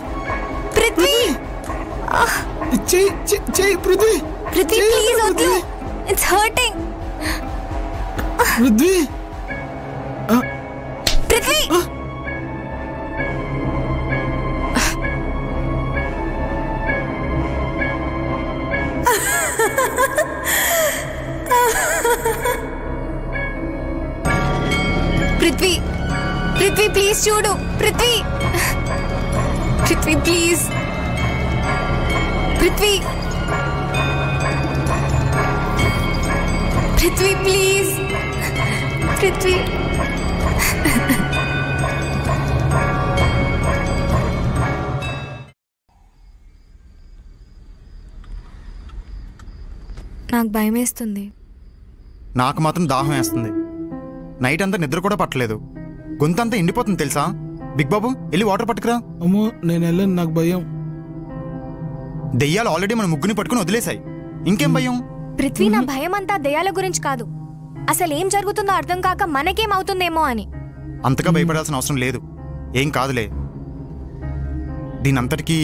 Prithvi, చెయ్ పృథ్వీ. పృథ్వీ ప్లీజ్ వద్దు, it's hurting. Prithvi, Prithvi, Prithvi, Prithvi please చూడు. Prithvi, Prithvi please, Prithvi, Prithvi please. పృథ్వీ. నాకు భయం వేస్తుంది. నాకు మాత్రం దాహం వేస్తుంది. నైట్ అంతా నిద్ర కూడా పట్టలేదు. గొంతంతా ఎండిపోతుంది తెలుసా. బిగ్ బాబు వెళ్ళి వాటర్ పట్టుకురా. అమ్మో నేను వెళ్ళను, నాకు భయం. దెయ్యాలు ఆల్రెడీ మన ముగ్గురిని పట్టుకుని వదిలేశాయి, ఇంకేం భయం? పృథ్వీ, నా భయం అంతా దెయ్యాల గురించి కాదు, అసలు ఏం జరుగుతుందో అర్థం కాక మనకేమవుతుందేమో అని. అంతగా భయపడాల్సిన అవసరం లేదు, ఏం కాదులే. దీనంతటికీ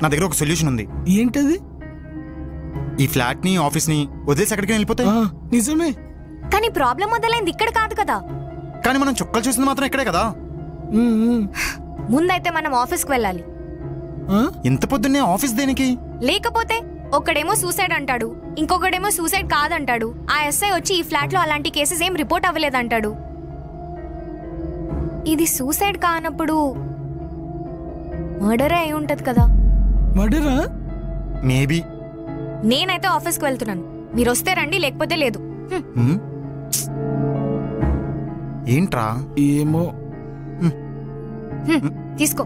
నా దగ్గర ఒక సొల్యూషన్ ఉంది. ఏంటది? ఈ ఫ్లాట్ ని ఆఫీస్ ని వదిలేసి ఎక్కడికి వెళ్ళిపోతాయి. నిజమే, కానీ ప్రాబ్లం మొదలైంది ఇక్కడ కాదు కదా. కానీ మనం చుక్కలు చూసింది మాత్రం ఇక్కడే కదా. ముందైతే మనం ఆఫీస్కి వెళ్ళాలి. ఇంత పొద్దున్నే ఆఫీస్ దేనికి? లేకపోతే ఒక్కడేమో సూసైడ్ అంటాడు, ఇంకొకడేమో సూసైడ్ కాదంటాడు. ఆ ఎస్ఐ వచ్చి ఈ ఫ్లాట్ లో అలాంటి కేసెస్ ఏం రిపోర్ట్ అవ్వలేదంటాడు. ఇది సూసైడ్ కానప్పుడు మర్డరే అయి ఉంటది కదా. మర్డరా? మేబీ. నేనైతే ఆఫీస్కి వెళ్తున్నాను, మీరు వస్తే రండి, లేకపోతే లేదు. ఏంట్రా? ఏమో. తీసుకో.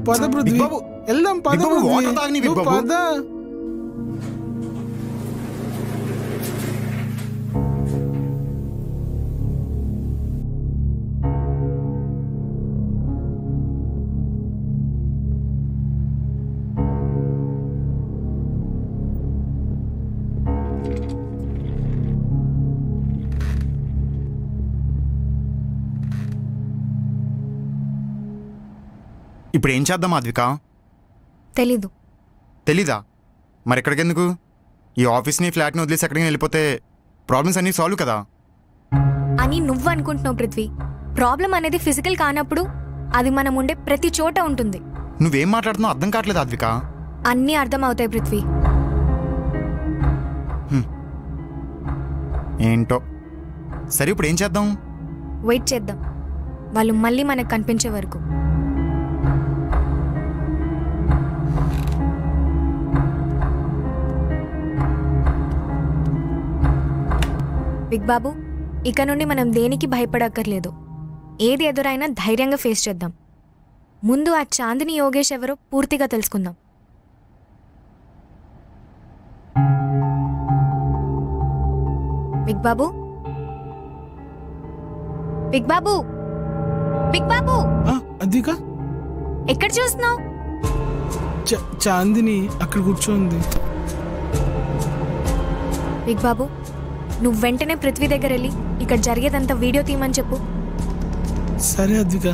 పద పృథ్వీ, వెళ్దాం. పద వాటర్ తాగని బిగ్ బాబు. పద. ఇప్పుడు ఏం చేద్దాం అద్విక? తెలీదు. తెలీదా? మరి ఎక్కడికెందుకు? ఈ ఆఫీస్ని ఫ్లాట్ని వదిలేసి ఎక్కడికి వెళ్ళిపోతే ప్రాబ్లమ్స్ అన్నీ సాల్వ్ కదా అని నువ్వు అనుకుంటున్నావు పృథ్వీ. ప్రాబ్లం అనేది ఫిజికల్ కానప్పుడు అది మనం ఉండే ప్రతి చోట ఉంటుంది. నువ్వేం మాట్లాడుతున్నావు అర్థం కావట్లేదు అద్విక. అన్నీ అర్థం అవుతాయి పృథ్వీ. ఏంటో. సరే ఇప్పుడు ఏం చేద్దాం? వెయిట్ చేద్దాం, వాళ్ళు మళ్ళీ మనకు కనిపించే వరకు. బిగ్ బాబు, ఇక నుండి మనం దేనికి భయపడక్కర్లేదు. ఏది ఎదురైనా ధైర్యంగా ఫేస్ చేద్దాం. ముందు ఆ చాందిని యోగేష్ ఎవరో పూర్తిగా తెలుసుకుందాం. బిగ్ బాబు, బిగ్ బాబు, బిగ్ బాబు. అదిక ఎక్కడ చూస్తున్నావు? చాందిని అక్కడ కూర్చోంది. బిగ్ బాబు, నువ్వు వెంటనే పృథ్వీ దగ్గర వెళ్ళి ఇక్కడ జరిగేదంతా వీడియో తీయమని చెప్పు. సరే అద్విక,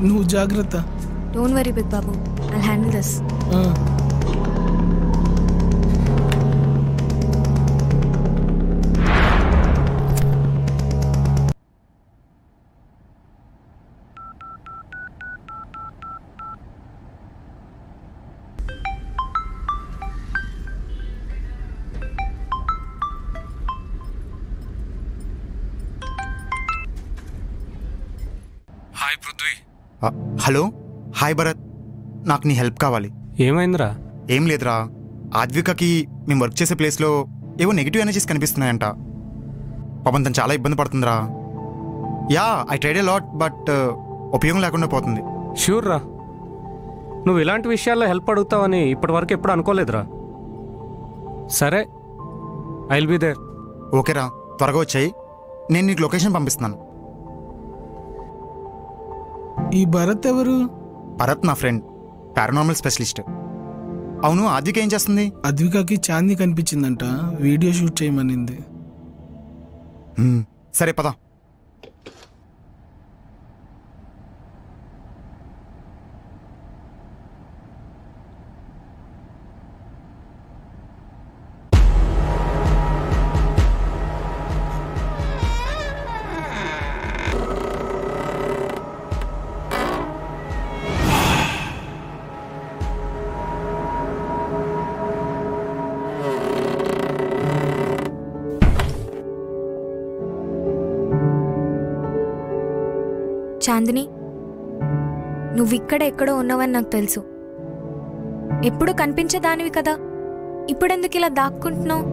నువ్వు జాగ్రత్త. Don't worry big Babu, I'll handle this. Hi Prithvi. Hello, hi Bharat. నాకు నీ హెల్ప్ కావాలి. ఏమైందిరా? ఏం లేదురా, ఆద్వికకి మేము వర్క్ చేసే ప్లేస్లో ఏవో నెగిటివ్ ఎనర్జీస్ కనిపిస్తున్నాయంట. పాపం తను చాలా ఇబ్బంది పడుతుందిరా. Yeah, I tried a lot, but ఉపయోగం లేకుండా పోతుంది. షూర్ రా, నువ్వు ఇలాంటి విషయాల్లో హెల్ప్ అడుగుతావని ఇప్పటివరకు ఎప్పుడు అనుకోలేదురా. సరే, ఐ విల్ బి దేర్. ఓకేరా, త్వరగా వచ్చాయి, నేను నీకు లొకేషన్ పంపిస్తున్నాను. ఈ భరత్ ఎవరు? భరత్ నా ఫ్రెండ్, పారానార్మల్ స్పెషలిస్ట్. అవును, అద్విక ఏం చేస్తుంది? అద్వికకి చాందీ కనిపించిందంట, వీడియో షూట్ చేయమనింది. సరే పద. చాందిని, నువ్విక్కడ ఎక్కడో ఉన్నావని నాకు తెలుసు. ఎప్పుడు కనిపించేదానివి కదా, ఇప్పుడెందుకు ఇలా దాక్కుంటున్నావు?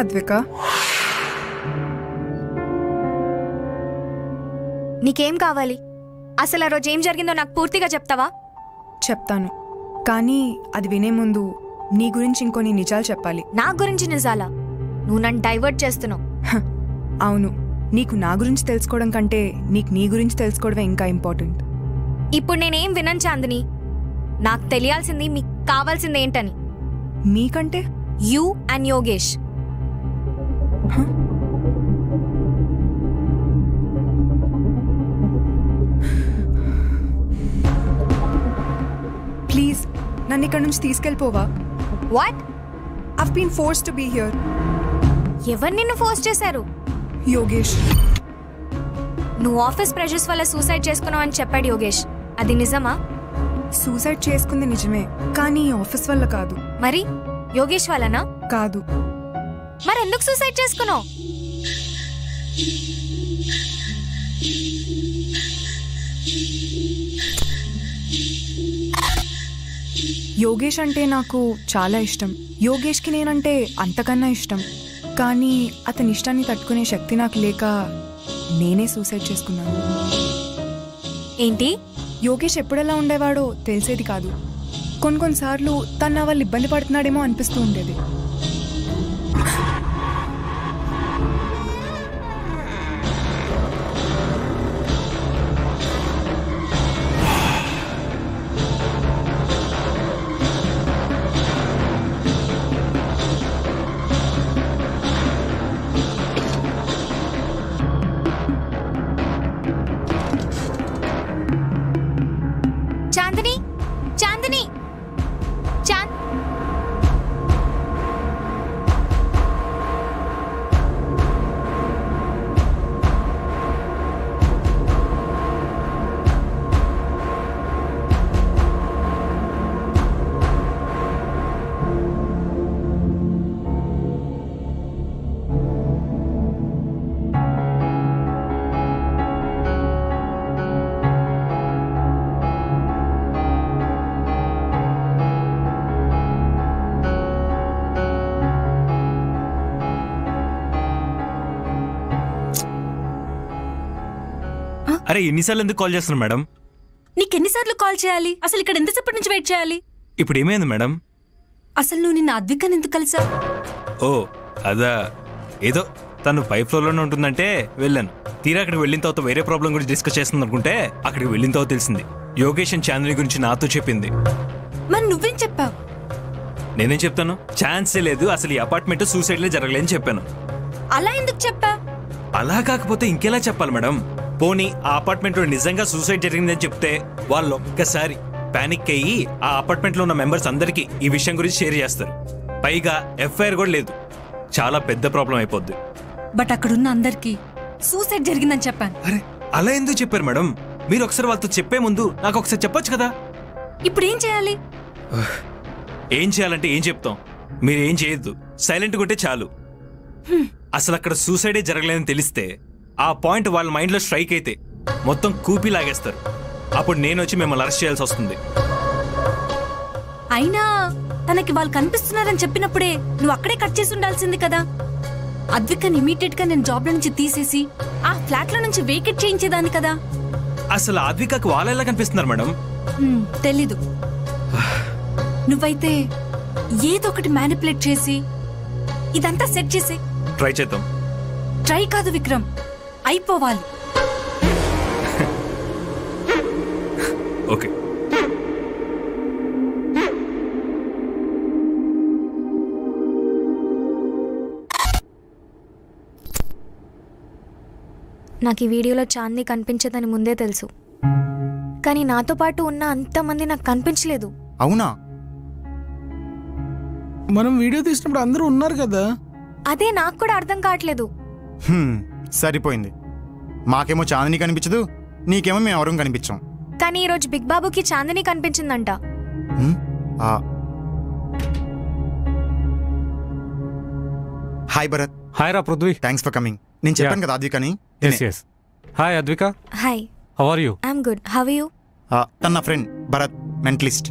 అద్విక? నీకేం కావాలి? అసలు ఆ రోజు ఏం జరిగిందో నాకు పూర్తిగా చెప్తావా? చెప్తాను, కానీ అది వినే ముందు నీ గురించి ఇంకొన్ని నిజాలు చెప్పాలి. నా గురించి నిజాలా? నువ్వు నన్ను డైవర్ట్ చేస్తున్నావు. అవును, నీకు నా గురించి తెలుసుకోవడం కంటే నీకు నీ గురించి తెలుసుకోవడమే ఇంకా ఇంపార్టెంట్. ఇప్పుడు నేనేం వినను చాందిని. నాకు తెలియాల్సింది మీకు కావాల్సింది ఏంటని. మీకంటే యూ అండ్ యోగేష్. ప్లీజ్ నన్ను ఇక్కడ నుంచి తీసుకెళ్ళిపోవా? What? I've been forced to be here. ఎవరు నిన్ను ఫోర్స్ చేశారు? యోగేష్. నువ్వు ఆఫీస్ ప్రెషర్స్ వల్ల సూసైడ్ చేసుకున్నావు అని చెప్పాడు యోగేష్. అది నిజమా? సూసైడ్ చేసుకుంది నిజమే, కానీ ఆఫీస్ వల్ల కాదు. మరి యోగేష్ వల్లనా? కాదు. మరి ఎందుకు సూసైడ్ చేసుకున్నావు? యోగేష్ అంటే నాకు చాలా ఇష్టం. యోగేష్కి నేనంటే అంతకన్నా ఇష్టం. కానీ అతని ఇష్టాన్ని తట్టుకునే శక్తి నాకు లేక నేనే సూసైడ్ చేసుకున్నాను. ఏంటి? యోగేష్ ఎప్పుడెలా ఉండేవాడో తెలిసేది కాదు. కొన్నిసార్లు తను నా వాళ్ళు ఇబ్బంది పడుతున్నాడేమో అనిపిస్తూ ఉండేది. చాందిని, చాందిని, చాంద్ అరే ఎన్నిసార్లు ఎందుకు కాల్ చేస్తున్నారు మేడం? నీకెన్నిసార్లు కాల్ చేయాలి? అసలు ఇక్కడ ఎంతసేపటి నుంచి వెయిట్ చేయాలి? ఇప్పుడు ఏమైంది మేడం? అసలు నువ్వు నిన్న అద్వికని ఎందుకు కలిసావు? ఓ అదా, ఏదో తను పై ఫ్లోర్లోనే ఉంటుందంటే వెళ్ళాను. తీరా అక్కడికి వెళ్ళిన తర్వాత వేరే ప్రాబ్లం గురించి డిస్కస్ చేస్తుంది అనుకుంటే అక్కడికి వెళ్ళిన తర్వాత తెలిసింది యోగేష్ అండ్ చాందిని గురించి నాతో చెప్పింది. మరి నువ్వేం చెప్పావు? నేనేం చెప్తాను? ఛాన్సే లేదు, అసలు ఈ అపార్ట్మెంట్ సూసైడ్లే జరగలేదని చెప్పాను. అలా ఎందుకు చెప్పా? అలా కాకపోతే ఇంకెలా చెప్పాలి మేడం? పోనీ ఆ అపార్ట్మెంట్లో నిజంగా సూసైడ్ జరిగిందని చెప్తే వాళ్ళు ఒక్కసారి పానిక్ అయ్యి ఆ అపార్ట్మెంట్లో ఉన్న మెంబర్స్ అందరికీ ఈ విషయం గురించి షేర్ చేస్తారు. పైగా ఎఫ్ఐఆర్ కూడా లేదు, చాలా పెద్ద ప్రాబ్లం అయిపోద్ది. బట్ అక్కడున్న అందరికీ సూసైడ్ జరిగిందని చెప్పాను. అరే అలా ఎందుకు చెప్పారు మేడం? మీరు ఒకసారి వాళ్ళతో చెప్పే ముందు నాకు ఒకసారి చెప్పొచ్చు కదా. ఇప్పుడు ఏం చేయాలి? ఏం చేయాలంటే ఏం చెప్తాం? మీరు ఏం చేయొద్దు, సైలెంట్గా ఉంటే చాలు. అసలు అక్కడ సూసైడే జరగలేదని తెలిస్తే ఆ పాయింట్ వాళ్ళ మైండ్లో స్ట్రైక్ అయితే మొత్తం కూపి లాగేస్తారు. అప్పుడు నేను వచ్చి మిమ్మల్ని అరెస్ట్ చేయాల్సి వస్తుంది. అయినా తనకి వాళ్ళు కనిపిస్తున్నారని చెప్పినప్పుడే నువ్వు అక్కడే కట్ చేసి ఉండాల్సింది కదా. అద్వికని ఇమీడియట్ గా నేను జాబ్ లో నుంచి తీసేసి ఆ ఫ్లాట్ లో నుంచి వేకెట్ చేయించేదాన్ని కదా. అసలు అద్వికకు వాళ్ళు ఎలా కనిపిస్తున్నారు మేడం? తెలీదు. నువ్వైతే ఏదో ఒకటి మ్యానిపులేట్ చేసి ఇదంతా సెట్ చేసి ట్రై చేద్దాం. ట్రై కాదు విక్రమ్, అయిపోవాలి. ఓకే. నాకు ఈ వీడియోలో చాందిని కనిపించదని ముందే తెలుసు, కానీ నాతో పాటు ఉన్న అంతమంది నాకు కనిపించలేదు. అవునా? మనం వీడియో తీసినప్పుడు అందరూ ఉన్నారు కదా. అదే నాకు కూడా అర్థం కావట్లేదు. సరిపోయింది. మాకేమో చాందిని కనిపించదు, నీకేమో మేము ఎవరూ కనిపించాం. కానీ ఈరోజు బిగ్ బాబుకి చాందిని కనిపించిందంట. హాయ్ భరత్. హాయ్ రా పృథ్వీ. Thanks for coming. నేను చెప్పాను కదా అద్వికని. Hi Advika. Hi. How are you? I'm good. How are you? తన నా friend Bharat, mentalist.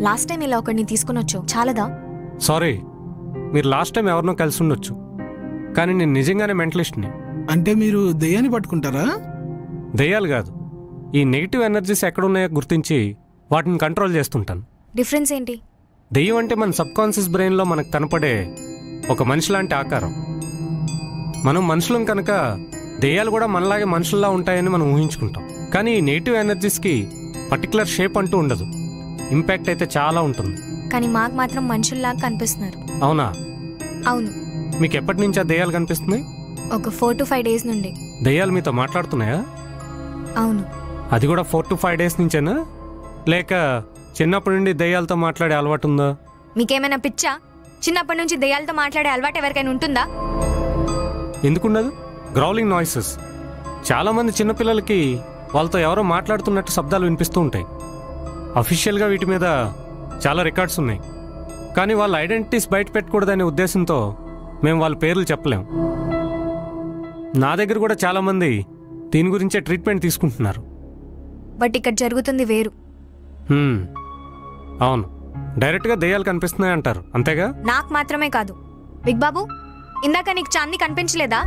Last time ఇలా ఒకరిని తీసుకుని వచ్చావు, చాలదా? సారీ, మీరు లాస్ట్ టైం ఎవరినో కలిసి ఉండొచ్చు. కానీ నేను నిజంగానే మెంటలిస్ట్ని. అంటే మీరు దెయ్యాన్ని పట్టుకుంటారా? దెయ్యాలు కాదు, ఈ నెగిటివ్ ఎనర్జీస్ ఎక్కడున్నాయో గుర్తించి వాటిని కంట్రోల్ చేస్తుంటాను. డిఫరెన్స్ ఏంటి? దెయ్యం అంటే మన సబ్కాన్షియస్ బ్రెయిన్లో మనకు కనపడే ఒక మనిషి లాంటి ఆకారం. మనం మనుషులం కనుక దెయ్యాలు కూడా మనలాగే మనుషుల్లా ఉంటాయని మనం ఊహించుకుంటాం. కానీ ఈ నెగిటివ్ ఎనర్జీస్కి పర్టికులర్ షేప్ అంటూ ఉండదు, ఇంపాక్ట్ అయితే చాలా ఉంటుంది. కానీ మాకు మాత్రం మనుషుల్లాగా కనిపిస్తున్నారు. అవునా? అవును. మీకు ఎప్పటి నుంచి ఆ దెయ్యాలు కనిపిస్తున్నాయి? ఒక 4 to 5 days నుండి. దెయ్యాలు మీతో మాట్లాడుతున్నాయా? అవును. అది కూడా 4 to 5 days నుంచేనా, లేక చిన్నప్పటి నుండి దెయ్యాలతో మాట్లాడే అలవాటు ఉందా? మీకేమైనా పిచ్చా? చిన్నప్పటి నుంచి దెయ్యాలతో మాట్లాడే అలవాటు ఎవరికైనా ఉంటుందా? ఎందుకుండదు? గ్రౌలింగ్ నాయిసెస్. చాలామంది చిన్నపిల్లలకి వాళ్ళతో ఎవరో మాట్లాడుతున్నట్టు శబ్దాలు వినిపిస్తూ ఉంటాయి. అఫీషియల్గా వీటి మీద చాలా రికార్డ్స్ ఉన్నాయి. కానీ వాళ్ళ ఐడెంటిటీస్ బయట పెట్టకూడదనే ఉద్దేశంతో మేము వాళ్ళ పేర్లు చెప్పలేం. నా దగ్గర కూడా చాలామంది దీని గురించే ట్రీట్మెంట్ తీసుకుంటున్నారు. బట్ ఇక్కడ జరుగుతుంది వేరు. అవును, డైరెక్ట్గా దెయ్యాలు కనిపిస్తున్నాయి అంటారు, అంతేగా? నాకు మాత్రమే కాదు. బిగ్ బాబు, ఇందాక నీకు చాందీ కనిపించలేదా?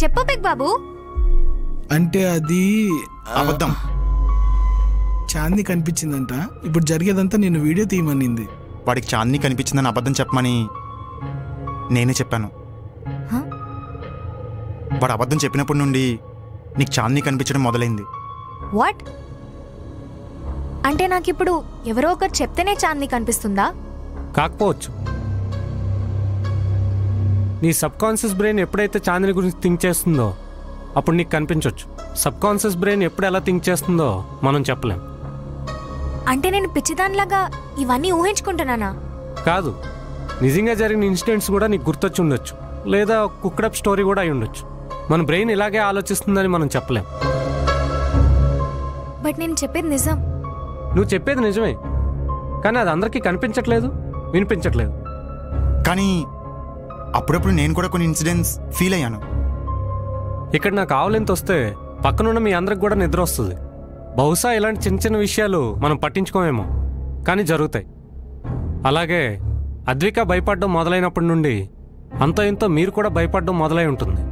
చెప్పు బిగ్ బాబు. అంటే అది అబద్ధం. చాందీ కనిపించిందంట. ఇప్పుడు జరిగేదంతా నేను వీడియో తీయమనింది. వాడికి చాందీ కనిపించిందని అబద్ధం చెప్పమని నేనే చెప్పాను. వాడు అబద్ధం చెప్పినప్పటి నుండి నీకు చాందీ కనిపించడం మొదలైంది. వాట్? అంటే నాకు ఇప్పుడు ఎవరో ఒకరు చెప్తేనే చాందీ కనిపిస్తుందా? కాకపోవచ్చు. నీ సబ్కాన్షియస్ బ్రెయిన్ ఎప్పుడైతే చాందిని గురించి థింక్ చేస్తుందో అప్పుడు నీకు కనిపించవచ్చు. సబ్కాన్షియస్ బ్రెయిన్ ఎప్పుడు ఎలా థింక్ చేస్తుందో మనం చెప్పలేం. అంటే నేను పిచ్చిదానిలాగా ఇవన్నీ ఊహించుకుంటున్నానా? కాదు, నిజంగా జరిగిన ఇన్సిడెంట్స్ కూడా నీకు గుర్తొచ్చి ఉండొచ్చు, లేదా కుక్డప్ స్టోరీ కూడా అయి ఉండొచ్చు. మన బ్రెయిన్ ఇలాగే ఆలోచిస్తుందని మనం చెప్పలేం. బట్ నేను చెప్పేది నిజం. నువ్వు చెప్పేది నిజమే, కానీ అది అందరికీ కనిపించట్లేదు, వినిపించట్లేదు. కానీ అప్పుడప్పుడు నేను కూడా కొన్ని ఇన్సిడెంట్స్ ఫీల్ అయ్యాను. ఇక్కడ నాకు ఆవులెంత వస్తే పక్కనున్న మీ అందరికి కూడా నిద్ర వస్తుంది. బహుశా ఇలాంటి చిన్న చిన్న విషయాలు మనం పట్టించుకోమేమో, కానీ జరుగుతాయి. అలాగే అద్విక భయపడడం మొదలైనప్పటి నుండి అంతో ఇంతో మీరు కూడా భయపడడం మొదలై ఉంటుంది.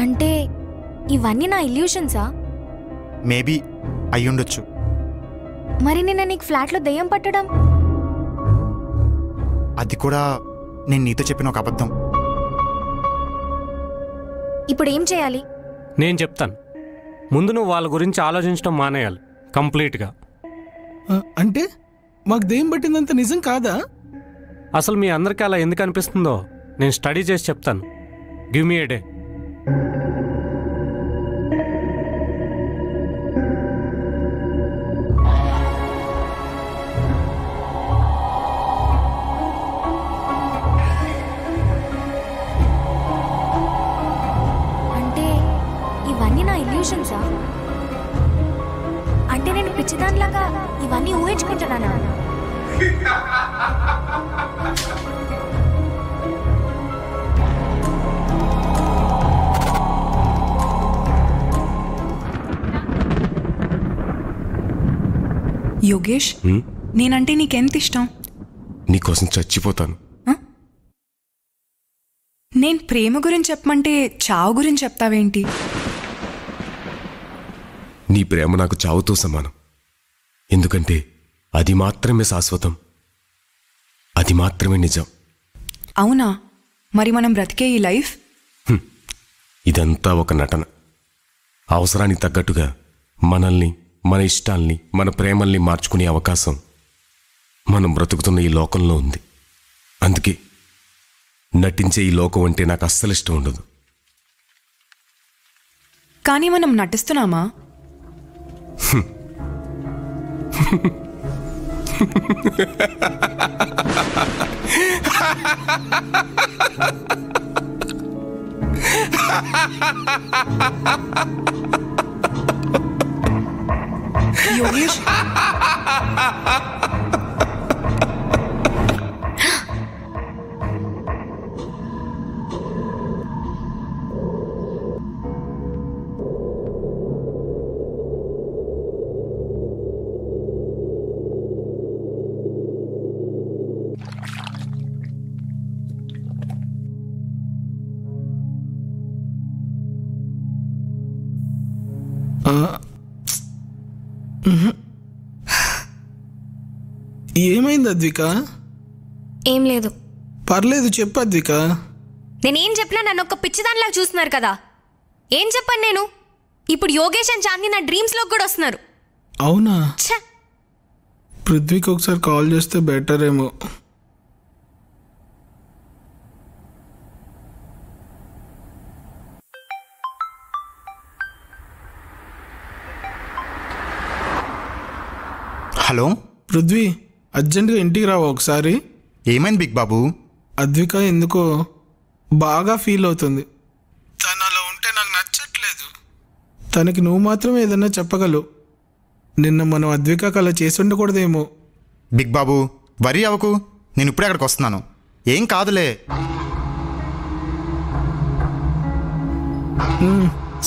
అంటే ఇవన్నీ నా ఇల్యూషన్సా? మేబీ అయ్యుండొచ్చు. మరి నిన్న నీకు ఫ్లాట్లో దెయ్యం పట్టడం? అది కూడా నేను నీతో చెప్పిన ఒక అబద్ధం. ఇప్పుడు ఏం చేయాలి? నేను చెప్తాను. ముందు నువ్వు వాళ్ళ గురించి ఆలోచించడం మానేయాలి కంప్లీట్గా. అంటే మాకు దెయ్యం పట్టిందంత నిజం కాదా? అసలు మీ అందరికీ అలా ఎందుకు అనిపిస్తుందో నేను స్టడీ చేసి చెప్తాను. గివ్ మీ ఏ డే. అంటే ఇవన్నీ నా ఇల్యూషన్సా? అంటే నేను పిచ్చిదానిలాగా ఇవన్నీ ఊహించుకుంటున్నానా? యోగేష్, నేనంటే నీకెంత ఇష్టం? నీకోసం చచ్చిపోతాను. నేను ప్రేమ గురించి చెప్పమంటే చావు గురించి చెప్తావేంటి? నీ ప్రేమ నాకు చావుతో సమానం. ఎందుకంటే అది మాత్రమే శాశ్వతం, అది మాత్రమే నిజం. అవునా? మరి మనం బ్రతికే ఈ లైఫ్? ఇదంతా ఒక నటన. అవసరానికి తగ్గట్టుగా మనల్ని, మన ఇష్టాల్ని, మన ప్రేమల్ని మార్చుకునే అవకాశం మనం బ్రతుకుతున్న ఈ లోకంలో ఉంది. అందుకే నటించే ఈ లోకం అంటే నాకు అస్సలు ఇష్టం ఉండదు. కానీ మనం నటిస్తున్నామా? యోగేష్, ఏమైంది అద్విక? ఏం లేదు. పర్లేదు చెప్పు అద్విక. నేనేం చెప్పినా నన్ను ఒక పిచ్చిదానిలాగా చూస్తున్నారు కదా. ఏం చెప్పాను నేను? ఇప్పుడు యోగేష్ అండ్ చాందిని నా డ్రీమ్స్లోకి కూడా వస్తున్నారు. అవునా? పృథ్వీకి ఒకసారి కాల్ చేస్తే బెటర్ ఏమో. హలో పృథ్వీ, అర్జెంట్గా ఇంటికి రావా ఒకసారి? ఏమైంది బిగ్ బాబు? అద్విక ఎందుకో బాగా ఫీల్ అవుతుంది. తను అలా ఉంటే నాకు నచ్చట్లేదు. తనకి నువ్వు మాత్రమే ఏదన్నా చెప్పగలవు. నిన్న మనం అద్వికకు అలా చేసి ఉండకూడదేమో. బిగ్ బాబు వరీ అవ్వకు, నేను ఇప్పుడే అక్కడికి వస్తున్నాను. ఏం కాదులే.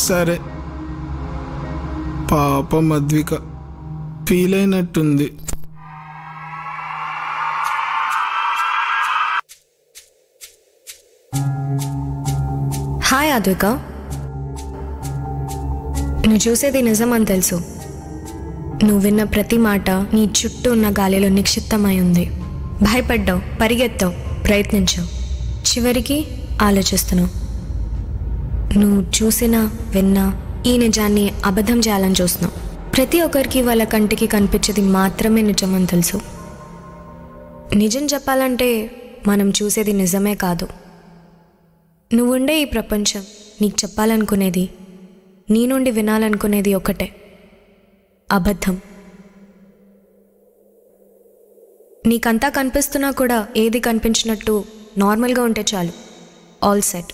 సరే. పాపం అద్విక ఫీల్ అయినట్టుంది. హాయ్ అద్విక, నువ్వు చూసేది నిజం అని తెలుసు. నువ్వు విన్న ప్రతి మాట నీ చుట్టూ ఉన్న గాలిలో నిక్షిప్తమై ఉంది. భయపడ్డావు, పరిగెత్తావు, ప్రయత్నించావు, చివరికి ఆలోచిస్తున్నావు. నువ్వు చూసినా విన్నా ఈ నిజాన్ని అబద్ధం చేయాలని చూస్తున్నావు. ప్రతి ఒక్కరికి వాళ్ళ కంటికి కనిపించేది మాత్రమే నిజమని తెలుసు. నిజం చెప్పాలంటే మనం చూసేది నిజమే కాదు. నువ్వుండే ఈ ప్రపంచం నీకు చెప్పాలనుకునేది, నీ నుండి వినాలనుకునేది ఒకటే, అబద్ధం. నీకంతా కనిపిస్తున్నా కూడా ఏది కనిపించినట్టు నార్మల్గా ఉంటే చాలు, all set.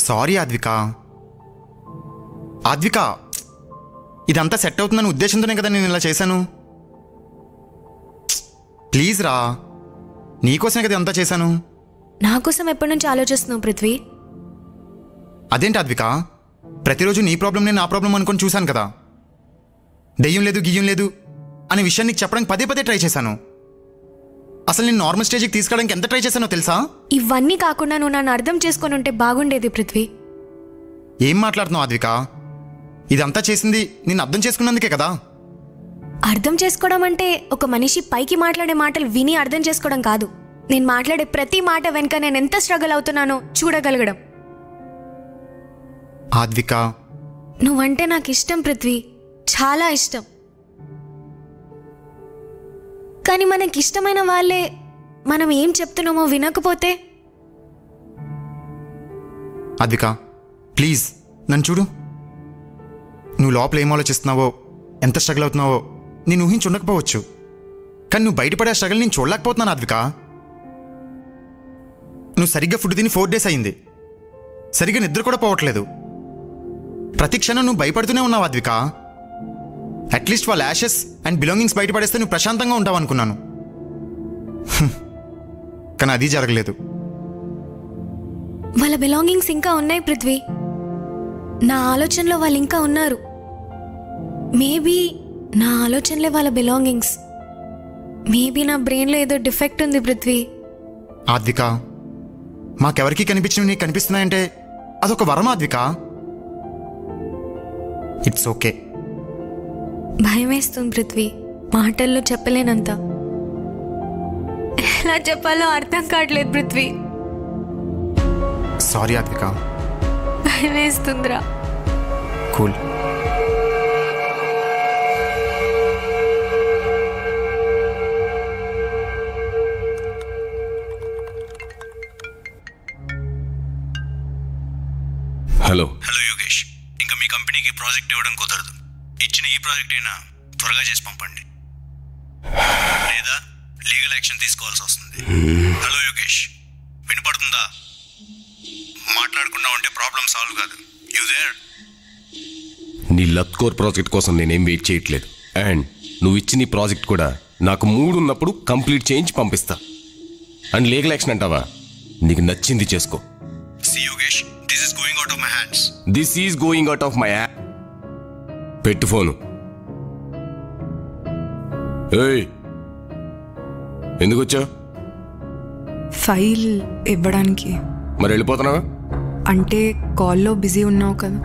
Sorry Advika. Advika, ఇదంతా సెట్ అవుతుందని ఉద్దేశంతోనే కదా నేను ఇలా చేశాను. ప్లీజ్ రా, నీకోసమే కదా అంతా చేశాను. నా కోసం ఎప్పటి నుంచి ఆలోచిస్తున్నావు పృథ్వీ? అదేంటి అద్విక, ప్రతిరోజు నీ ప్రాబ్లం నేను నా ప్రాబ్లం అనుకొని చూశాను కదా. దెయ్యం లేదు గియ్యం లేదు అనే విషయాన్ని నీకు చెప్పడానికి పదే పదే ట్రై చేశాను. అసలు నేను నార్మల్ స్టేజ్కి తీసుకురావడానికి ఎంత ట్రై చేశానో తెలుసా? ఇవన్నీ కాకుండా నువ్వు నన్ను అర్థం చేసుకొని ఉంటే బాగుండేది పృథ్వీ. ఏం మాట్లాడుతున్నావు అద్విక? ఇదంతా చేసింది నేను అర్థం చేసుకున్నందుకే కదా. అర్థం చేసుకోవడం అంటే ఒక మనిషి పైకి మాట్లాడే మాటలు విని అర్థం చేసుకోవడం కాదు. నేను మాట్లాడే ప్రతి మాట వెనుక నేను ఎంత స్ట్రగుల్ అవుతున్నానో చూడగలగడం. అద్విక, నువ్వంటే నాకు ఇష్టం పృథ్వీ, చాలా ఇష్టం. కానీ మనకిష్టమైన వాళ్ళే మనం ఏం చెప్తున్నామో వినకపోతే? అద్విక ప్లీజ్ నన్ను చూడు. నువ్వు లోపల ఏం ఆలోచిస్తున్నావో, ఎంత స్ట్రగుల్ అవుతున్నావో నేను ఊహించి ఉండకపోవచ్చు. కానీ నువ్వు బయటపడే స్ట్రగుల్ నేను చూడలేకపోతున్నాను అద్విక. నువ్వు సరిగ్గా ఫుడ్ తిని 4 days అయింది. సరిగ్గా నిద్ర కూడా పోవట్లేదు. ప్రతి క్షణం నువ్వు భయపడుతూనే ఉన్నావు అద్విక. అట్లీస్ట్ వాళ్ళ యాషెస్ అండ్ బిలాంగింగ్స్ బయటపడేస్తే నువ్వు ప్రశాంతంగా ఉంటావు అనుకున్నాను. కానీ అది జరగలేదు. వాళ్ళ బిలాంగింగ్స్ ఇంకా ఉన్నాయి పృథ్వీ. నా ఆలోచనలో వాళ్ళు ఇంకా ఉన్నారు. మేబీ నా ఆలోచనలే వాళ్ళ బిలాంగింగ్స్. మేబీ నా బ్రెయిన్లో ఏదో డిఫెక్ట్ ఉంది పృథ్వీ. అద్విక, మాకెవరికి కనిపించినవి నీకు కనిపిస్తున్నాయంటే అదొక వరం అద్విక. It's okay. భయం వేస్తుంది పృథ్వీ, మాటల్లో చెప్పలేనంత. ఎలా చెప్పాలో అర్థం కావట్లేదు పృథ్వీ. సారీ అద్విక. భయం వేస్తుందిరా. కూల్. హలో. హలో యోగేష్, ఇంకా మీ కంపెనీకి ప్రాజెక్ట్ ఇవ్వడం కుదరదు. ఇచ్చిన ఈ ప్రాజెక్ట్ అయినా త్వరగా చేసి పంపండి, లేదా లీగల్ యాక్షన్ తీసుకోవాల్సి వస్తుంది. హలో యోగేష్, వినపడుతుందా? మాట్లాడకుండా ఉంటే ప్రాబ్లం సాల్వ్ కాదు. You there? నీ లత్కోర్ ప్రాజెక్ట్ కోసం నేనేం వెయిట్ చేయట్లేదు. అండ్ నువ్వు ఇచ్చిన ఈ ప్రాజెక్ట్ కూడా నాకు మూడు ఉన్నప్పుడు కంప్లీట్ చేయించి పంపిస్తా. అండ్ లీగల్ యాక్షన్ అంటావా? నీకు నచ్చింది చేసుకో. See Yogesh, this is going out of my hands. This is going out of my hand. పెట్టు ఫోను. ఏయ్, ఎందుకు వచ్చావు? ఫైల్ ఇవ్వడానికి. మరి వెళ్ళిపోతున్నావా? అంటే కాల్లో బిజీ ఉన్నావు కదా.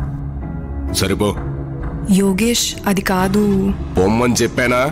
సరిపో. యోగేష్, అది కాదు. పొమ్మని చెప్పానా?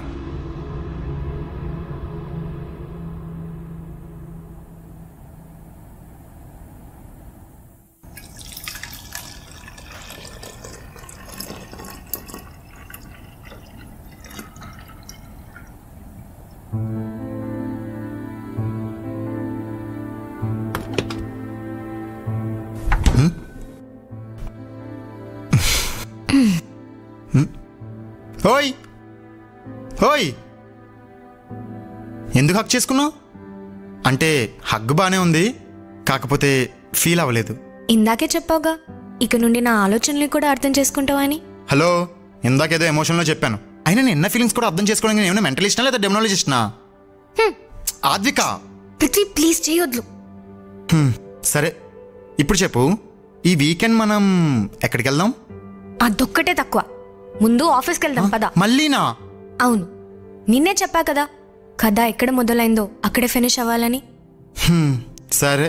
ఓయ్ ఓయ్, ఎందుకు హక్ చేసుకున్నావు? అంటే హగ్ బానే ఉంది, కాకపోతే ఫీల్ అవ్వలేదు. ఇందాకే చెప్పావుగా ఇక నుండి నా ఆలోచనలు కూడా అర్థం చేసుకుంటావని. హలో, ఇందాకేదో ఎమోషన్లో చెప్పాను. అయినా నేను ఎన్న ఫీలింగ్స్ కూడా అర్థం చేసుకోవడానికి ఏమైనా మెంటలిస్టా లేదా డెమనాలజిస్టనా? ఆద్విక పృథ్వీ ప్లీజ్ చేయొద్దు. సరే, ఇప్పుడు చెప్పు, ఈ వీకెండ్ మనం ఎక్కడికి వెళ్దాం? అదొక్కటే తక్కువ. ముందు ఆఫీస్కి వెళ్దాం పద. మళ్ళీనా? అవును, నిన్నే చెప్పా కదా కథ ఎక్కడ మొదలైందో అక్కడే ఫినిష్ అవ్వాలని. సరే.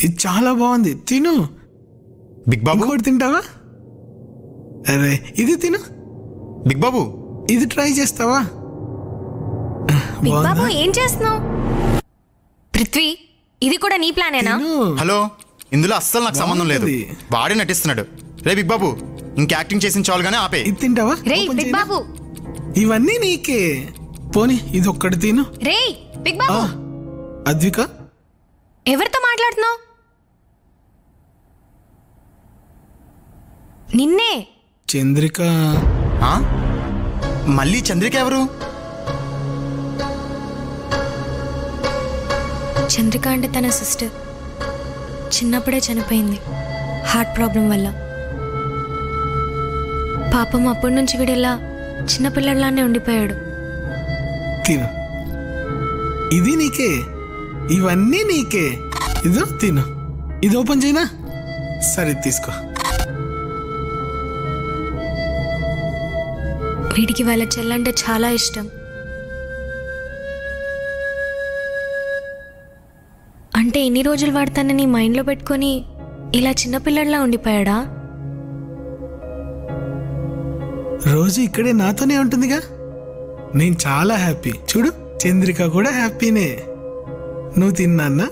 ఇది చాలా బాగుంది, తిను. బిగ్ బాబు కూడా తింటావా? అరే ఇది తిను. బిగ్ బాబు ఇది ట్రై చేస్తావా? బిగ్ బాబు ఏం చేస్తున్నావు? పృథ్వీ, ఇది కూడా నీ ప్లానేనా? హలో, ఇందులో అస్సలు నాకు సంబంధం లేదు. వాడే నటిస్తున్నాడు. రే బిగ్ బాబు, ఇంక యాక్టింగ్ చేసిన చాలుగానే ఆపే. ఇది తింటావా? రే బిగ్ బాబు, ఇవన్నీ నీకే. పోనీ ఇది ఒక్కటి తిను. రే బిగ్ బాబు. అద్విక, ఎవరితో మాట్లాడుతున్నావు? నిన్నే. చంద్రిక. మళ్ళీ చంద్రిక ఎవరు? చంద్రిక అంటే తన సిస్టర్. చిన్నప్పుడే చనిపోయింది హార్ట్ ప్రాబ్లం వల్ల. పాపం అప్పటి నుంచి వీడిలా చిన్నపిల్లలానే ఉండిపోయాడు. తిను, ఇది నీకే, ఇవన్నీ నీకే. ఇదో తిను. ఇది ఓపెన్ చేయనా? సరే తీసుకో. వీడికి వాళ్ళ చెల్లంటే చాలా ఇష్టం. అంటే ఇన్ని రోజులు వాడు తనని మైండ్లో పెట్టుకొని ఇలా చిన్నపిల్లడిలా ఉండిపోయాడా? రోజు ఇక్కడే నాతోనే ఉంటుందిగా. నేను చాలా హ్యాపీ. చూడు, చంద్రిక కూడా హ్యాపీనే. నువ్వు తిన్నా?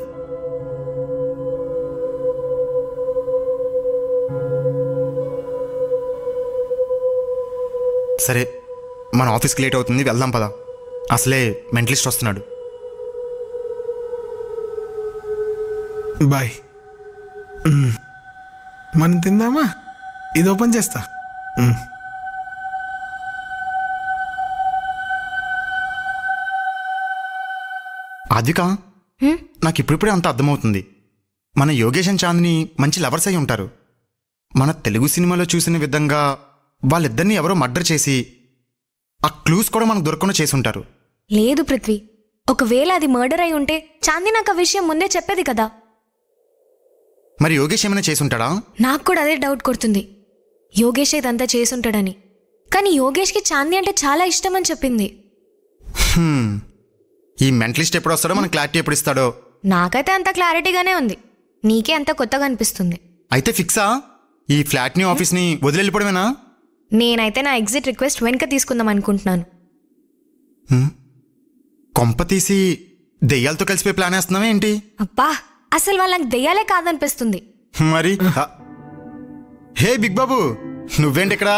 సరే, మన ఆఫీస్కి లేట్ అవుతుంది, వెళ్దాం పదా. అసలే మెంటలిస్ట్ వస్తున్నాడు. బాయ్. మనం తిందామా? ఇది ఓపెన్ చేస్తా. ఆద్విక, నాకు ఇప్పుడిప్పుడే అంత అర్థమవుతుంది. మన యోగేష్ అండ్ చాందిని మంచి లవర్స్ అయి ఉంటారు. మన తెలుగు సినిమాలో చూసిన విధంగా వాళ్ళిద్దరిని ఎవరో మర్డర్ చేసి ఆ క్లూస్ కూడా మనకు దొరకకుండా చేసి ఉంటారు. లేదు పృథ్వీ, ఒకవేళ అది మర్డర్ అయి ఉంటే చాంది నాకు ఆ విషయం ముందే చెప్పేది కదా. మరి యోగేష్ ఏమైనా చేసి ఉంటాడా? నాకు కూడా అదే డౌట్ కొడుతుంది, యోగేష్ ఇదంతా చేసుంటాడని. కానీ యోగేష్కి చాంది అంటే చాలా ఇష్టం అని చెప్పింది. ఈ మెంటలిస్ట్ ఎప్పుడు వస్తాడో, మన క్లారిటీ ఎప్పుడు ఇస్తాడో. నాకైతే అంత క్లారిటీగానే ఉంది, నీకే అంత కొత్తగా అనిపిస్తుంది. అయితే ఫిక్సా? ఈ ఫ్లాట్ని ఆఫీస్ని వదిలిపోవడమేనా? నేనైతే నా ఎగ్జిట్ రిక్వెస్ట్ వెనక తీసుకుందాం అనుకుంటున్నాను. కొంప తీసి దెయ్యాలతో కలిసిపోయి ప్లాన్ వేస్తున్నావా ఏంటి? అబ్బా, అసలు వాళ్ళకి దెయ్యాలే కాదనిపిస్తుంది. మరి హే బిగ్ బాబు, నువ్వేంటి ఇక్కడ?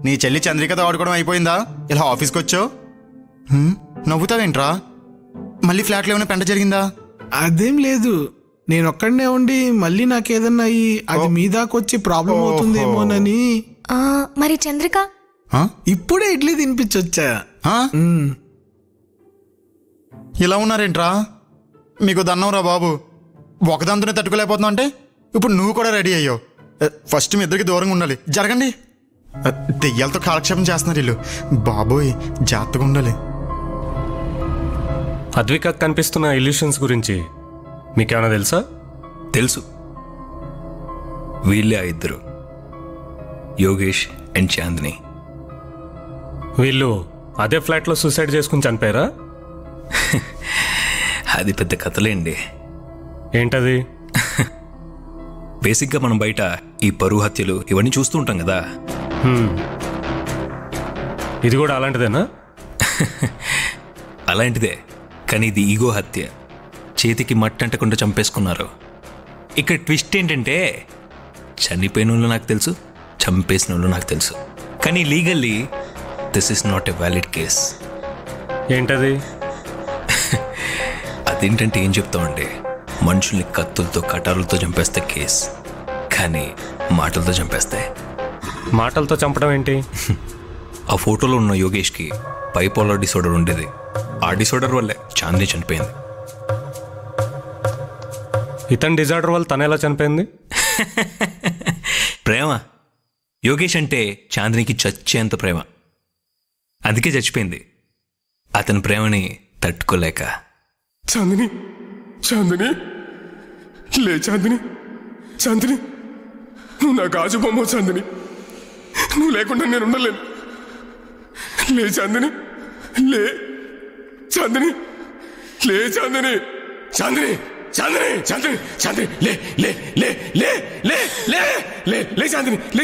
నీ చెల్లి చంద్రికతో ఆడుకోవడం అయిపోయిందా? ఇలా ఆఫీస్కి వచ్చావు? నవ్వుతావేంట్రా? మళ్ళీ ఫ్లాట్లో ఏమైనా పెంట జరిగిందా? అదేం లేదు, నేను ఒక్కడనే ఉండి మళ్ళీ నాకేదన్నా అయ్యి అది మీ దాకొచ్చి ప్రాబ్లం అవుతుందేమోనని. మరి చంద్రిక? ఇప్పుడే ఇడ్లీ తినిపించొచ్చా. ఇలా ఉన్నారేంట్రా? మీకు దన్నంరా బాబు. ఒకదాంతోనే తట్టుకోలేకపోతున్నావు అంటే ఇప్పుడు నువ్వు కూడా రెడీ అయ్యావు. ఫస్ట్ మీ ఇద్దరికి దూరంగా ఉండాలి. జరగండి. దెయ్యాలతో కాలక్షేపం చేస్తున్నారు వీళ్ళు. బాబోయ్, జాగ్రత్తగా ఉండాలి. అద్విక కనిపిస్తున్న ఇల్యూషన్స్ గురించి మీకేమైనా తెలుసా? తెలుసు. వీళ్ళే ఆ ఇద్దరు, యోగేష్ అండ్ చాందిని. వీళ్ళు అదే ఫ్లాట్లో సూసైడ్ చేసుకుని చనిపోయారా? అది పెద్ద కథలేండి. ఏంటది? బేసిక్గా మనం బయట ఈ పరువు హత్యలు ఇవన్నీ చూస్తూ ఉంటాం కదా. ఇది కూడా అలాంటిదేనా? అలాంటిదే, కానీ ఇది ఈగో హత్య. చేతికి మట్టంటకుండా చంపేసుకున్నారు. ఇక్కడ ట్విస్ట్ ఏంటంటే చనిపోయిన వాళ్ళు నాకు తెలుసు, చంపేసిన వాళ్ళు నాకు తెలుసు, కానీ legally this is not a valid case. ఏంటది? అదేంటంటే ఏం చెప్తామంటే మనుషుల్ని కత్తులతో కటారులతో చంపేస్తే కేస్, కానీ మాటలతో చంపేస్తే. మాటలతో చంపడం ఏంటి? ఆ ఫోటోలో ఉన్న యోగేష్కి బైపోలార్ డిసార్డర్ ఉండేది. ఆ డిసార్డర్ వల్లే చాందిని చనిపోయింది. ఇతని డిజార్డర్ వల్ల తన ఎలా చనిపోయింది? ప్రేమ. యోగేష్ అంటే చాందినికి చచ్చేంత ప్రేమ, అందుకే చచ్చిపోయింది. అతని ప్రేమని తట్టుకోలేక. చాందిని, చాందిని, లే చాందిని, చాందిని, నువ్వు నా గాజు బొమ్మ చాందిని, నువ్వు లేకుండా నేను ఉండలేను. లే చాందిని, లే చాందిని, లే చాందిని, చాందిని, చాందిని, చాందిని, చాందిని, లే లే లే లే లే లే లే లే చాందిని, లే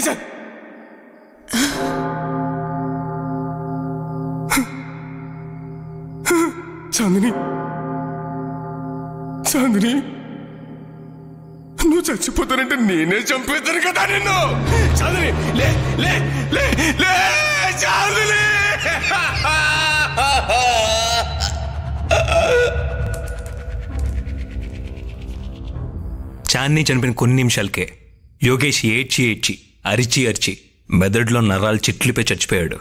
చాందిని, చాందిని, నువ్వు చచ్చిపోతానంటే నేనే చంపేస్తాను కదా నిన్ను. చాందిని, లే లే లే లే చాందిని. చాందిని చనిపోయిన కొన్ని నిమిషాలకే యోగేష్ ఏడ్చి అరిచి మెదడులో నరాలు చిట్లిపై చచ్చిపోయాడు.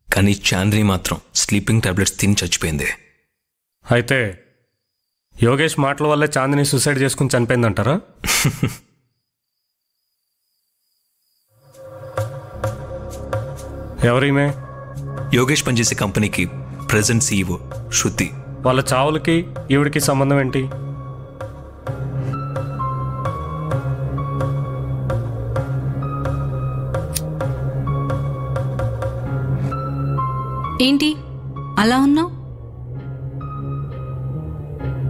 కానీ చాందిని మాత్రం స్లీపింగ్ టాబ్లెట్స్ తిని చచ్చిపోయింది. అయితే యోగేష్ మాటల వల్లే చాందిని సూసైడ్ చేసుకుని చనిపోయిందంటారా? ఎవరీమే? యోగేష్ పనిచేసే కంపెనీకి ప్రెజెంట్ సీఈఓ శృతి. వాళ్ళ చావులకి ఈవిడికి సంబంధం ఏంటి? ఏంటి అలా ఉన్నావు?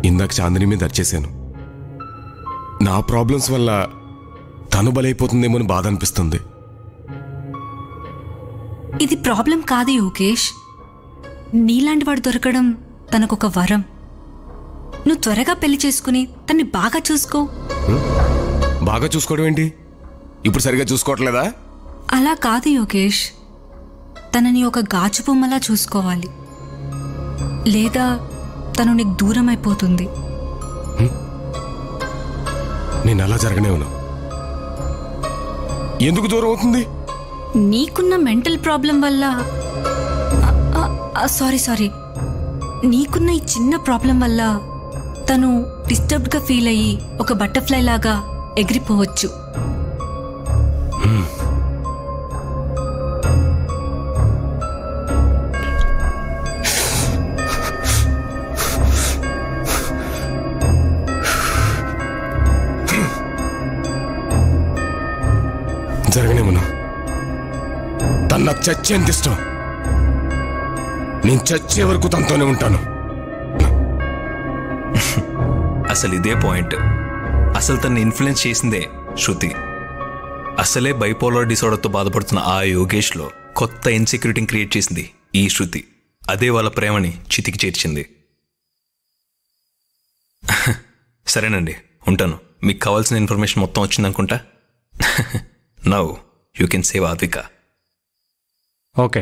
ఇందాక చాందిని మీద అరిచేశాను. నా ప్రాబ్లమ్స్ వల్ల తను బలైపోతుందేమో అని బాధ అనిపిస్తుంది. ఇది ప్రాబ్లం కాదు యోగేష్. నీలాంటి వాడు దొరకడం తనకొక వరం. నువ్వు త్వరగా పెళ్లి చేసుకుని తన్ని బాగా చూసుకో. బాగా చూసుకోవడం ఏంటి? ఇప్పుడు సరిగా చూసుకోవట్లేదా? అలా కాదు యోగేష్, తనని ఒక గాజు బొమ్మలా చూసుకోవాలి, లేదా తను నీకు దూరం అయిపోతుంది. నేను అలా జరగనే ఉన్నా. ఎందుకు దూరం అవుతుంది? నీకున్న మెంటల్ ప్రాబ్లం వల్ల. సారీ, నీకున్న ఈ చిన్న ప్రాబ్లం వల్ల తను డిస్టర్బ్డ్గా ఫీల్ అయ్యి ఒక బటర్ఫ్లై లాగా ఎగిరిపోవచ్చు. జరగనేమన్నా. తను నాకు చచ్చేంత ఇష్టం. నేను చచ్చే వరకు తనతోనే ఉంటాను. అసలు ఇదే పాయింట్. అసలు తనని ఇన్ఫ్లుయెన్స్ చేసిందే శృతి. అసలే బైపోలార్ డిసార్డర్తో బాధపడుతున్న ఆ యోగేష్లో కొత్త ఇన్సెక్యూరిటీని క్రియేట్ చేసింది ఈ శృతి. అదే వాళ్ళ ప్రేమని చితికి చేర్చింది. సరేనండి, ఉంటాను. మీకు కావాల్సిన ఇన్ఫర్మేషన్ మొత్తం వచ్చిందనుకుంటా. Now you can save Advika. Okay.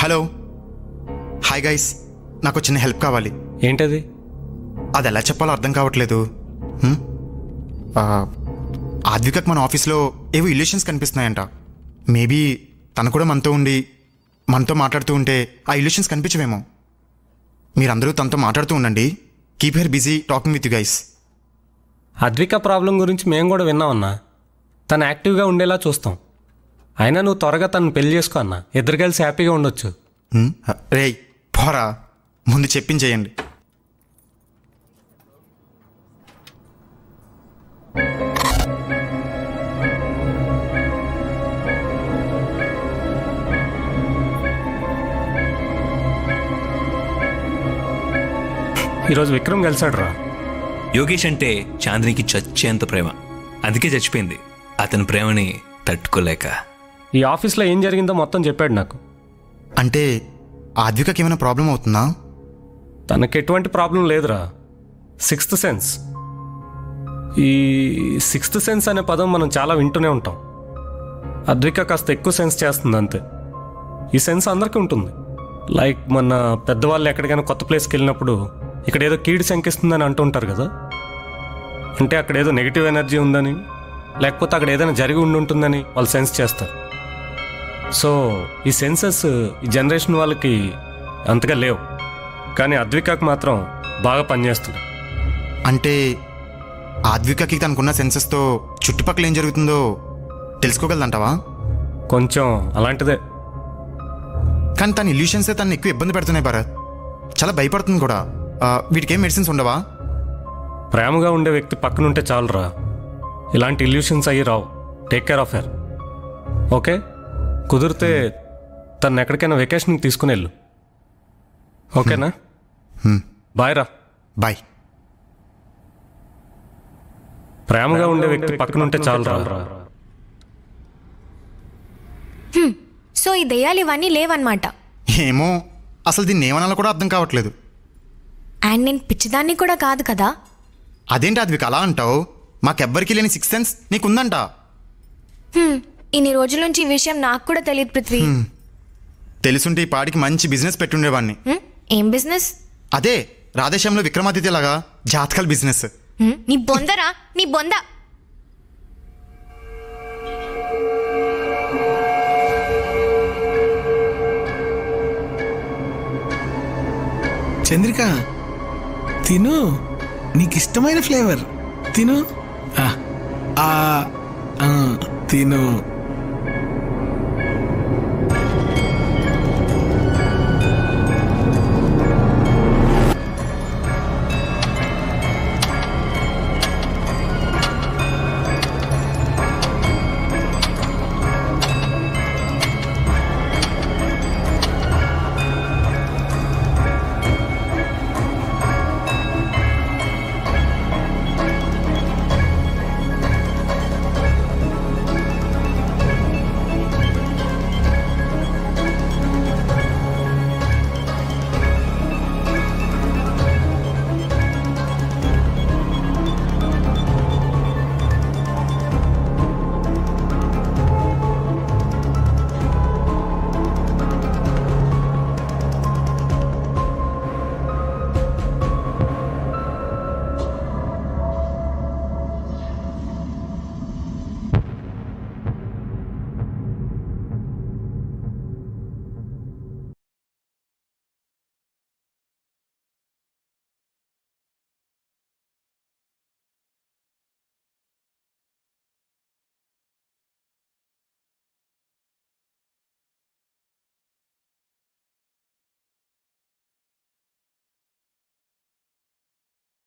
Hello, hi guys. నాకు చిన్న హెల్ప్ కావాలి. ఏంటది? అది ఎలా చెప్పాలో అర్థం కావట్లేదు. ఆద్వికకు మన ఆఫీస్లో ఏవో ఇల్యూషన్స్ కనిపిస్తున్నాయంట. మేబీ తను కూడా మనతో ఉండి మనతో మాట్లాడుతూ ఉంటే ఆ ఇల్యూషన్స్ కనిపించవేమో. మీరందరూ తనతో మాట్లాడుతూ ఉండండి. Keep her busy talking with you guys. Advika problem గురించి మేము కూడా విన్నామన్నా. తను యాక్టివ్గా ఉండేలా చూస్తాం. అయినా నువ్వు త్వరగా తను పెళ్లి చేసుకో అన్న. ఇద్దరు కలిసి హ్యాపీగా ఉండొచ్చు. రేయ్ పోరా, ముందు చెప్పించేయండి. ఈరోజు విక్రమ్ కలిసాడు రా. యోగేష్ అంటే చాంద్నికి చచ్చేంత ప్రేమ, అందుకే చచ్చిపోయింది. అతని ప్రేమని తట్టుకోలేక ఈ ఆఫీస్లో ఏం జరిగిందో మొత్తం చెప్పాడు నాకు. అంటే ఆద్వికకి ఏమైనా ప్రాబ్లం అవుతుందా? తనకి ఎటువంటి ప్రాబ్లం లేదురా. Sixth sense. ఈ సిక్స్త్ సెన్స్ అనే పదం మనం చాలా వింటూనే ఉంటాం. అద్విక కాస్త ఎక్కువ సెన్స్ చేస్తుంది అంతే. ఈ సెన్స్ అందరికీ ఉంటుంది. లైక్ మన పెద్దవాళ్ళు ఎక్కడికైనా కొత్త ప్లేస్కి వెళ్ళినప్పుడు ఇక్కడ ఏదో కీడు శంకిస్తుందని అంటూ ఉంటారు కదా. అంటే అక్కడ ఏదో నెగిటివ్ ఎనర్జీ ఉందని, లేకపోతే అక్కడ ఏదైనా జరిగి ఉంటుందని వాళ్ళు సెన్స్ చేస్తారు. సో ఈ సెన్సెస్ ఈ జనరేషన్ వాళ్ళకి అంతగా లేవు, కానీ అద్వికకి మాత్రం బాగా పనిచేస్తుంది. అంటే ఆద్వికకి తనకున్న సెన్సెస్తో చుట్టుపక్కల ఏం జరుగుతుందో తెలుసుకోగలదంటావా? కొంచెం అలాంటిదే. కానీ తన ఇల్యూషన్సే తను ఎక్కువ ఇబ్బంది పెడుతున్నాయి భరత్. చాలా భయపడుతుంది కూడా. వీటికి ఏం మెడిసిన్స్ ఉండవా? ప్రేమగా ఉండే వ్యక్తి పక్కనుంటే చాలురా, ఇలాంటి ఇల్యూషన్స్ అయ్యి రావు. Take care of her. Okay, కుదిరితే తను ఎక్కడికైనా వెకేషన్కి తీసుకుని వెళ్ళు. ఓకేనా? బాయ్ రా. బాయ్. ప్రేమగా ఉండే వ్యక్తి పక్కనుంటే చాలురా. సో ఈ దెయ్యాలు ఇవన్నీ లేవన్నమాట. ఏమో, అసలు దీన్ని ఏమనాలో కూడా అర్థం కావట్లేదు. అండ్ నేను పిచ్చిదాన్ని కూడా కాదు కదా. అదేంటి అద్విక అలా అంటావు? మాకెవ్వరికి లేని సిక్స్త్ సెన్స్ నీకుందంట. ఇన్ని రోజుల నుంచి ఈ విషయం నాకు కూడా తెలియదు పృథ్వీ. తెలుసుంటే ఈ పాడికి మంచి బిజినెస్ పెట్టుండేవాడిని. ఏం బిజినెస్? అదే రాధేశ్యామ్లో విక్రమాదిత్య లాగా జాతకాల బిజినెస్. నీ బొందరా, నీ బొంద. చంద్రిక తిను, నీకు ఇష్టమైన ఫ్లేవర్ తిను. తిను.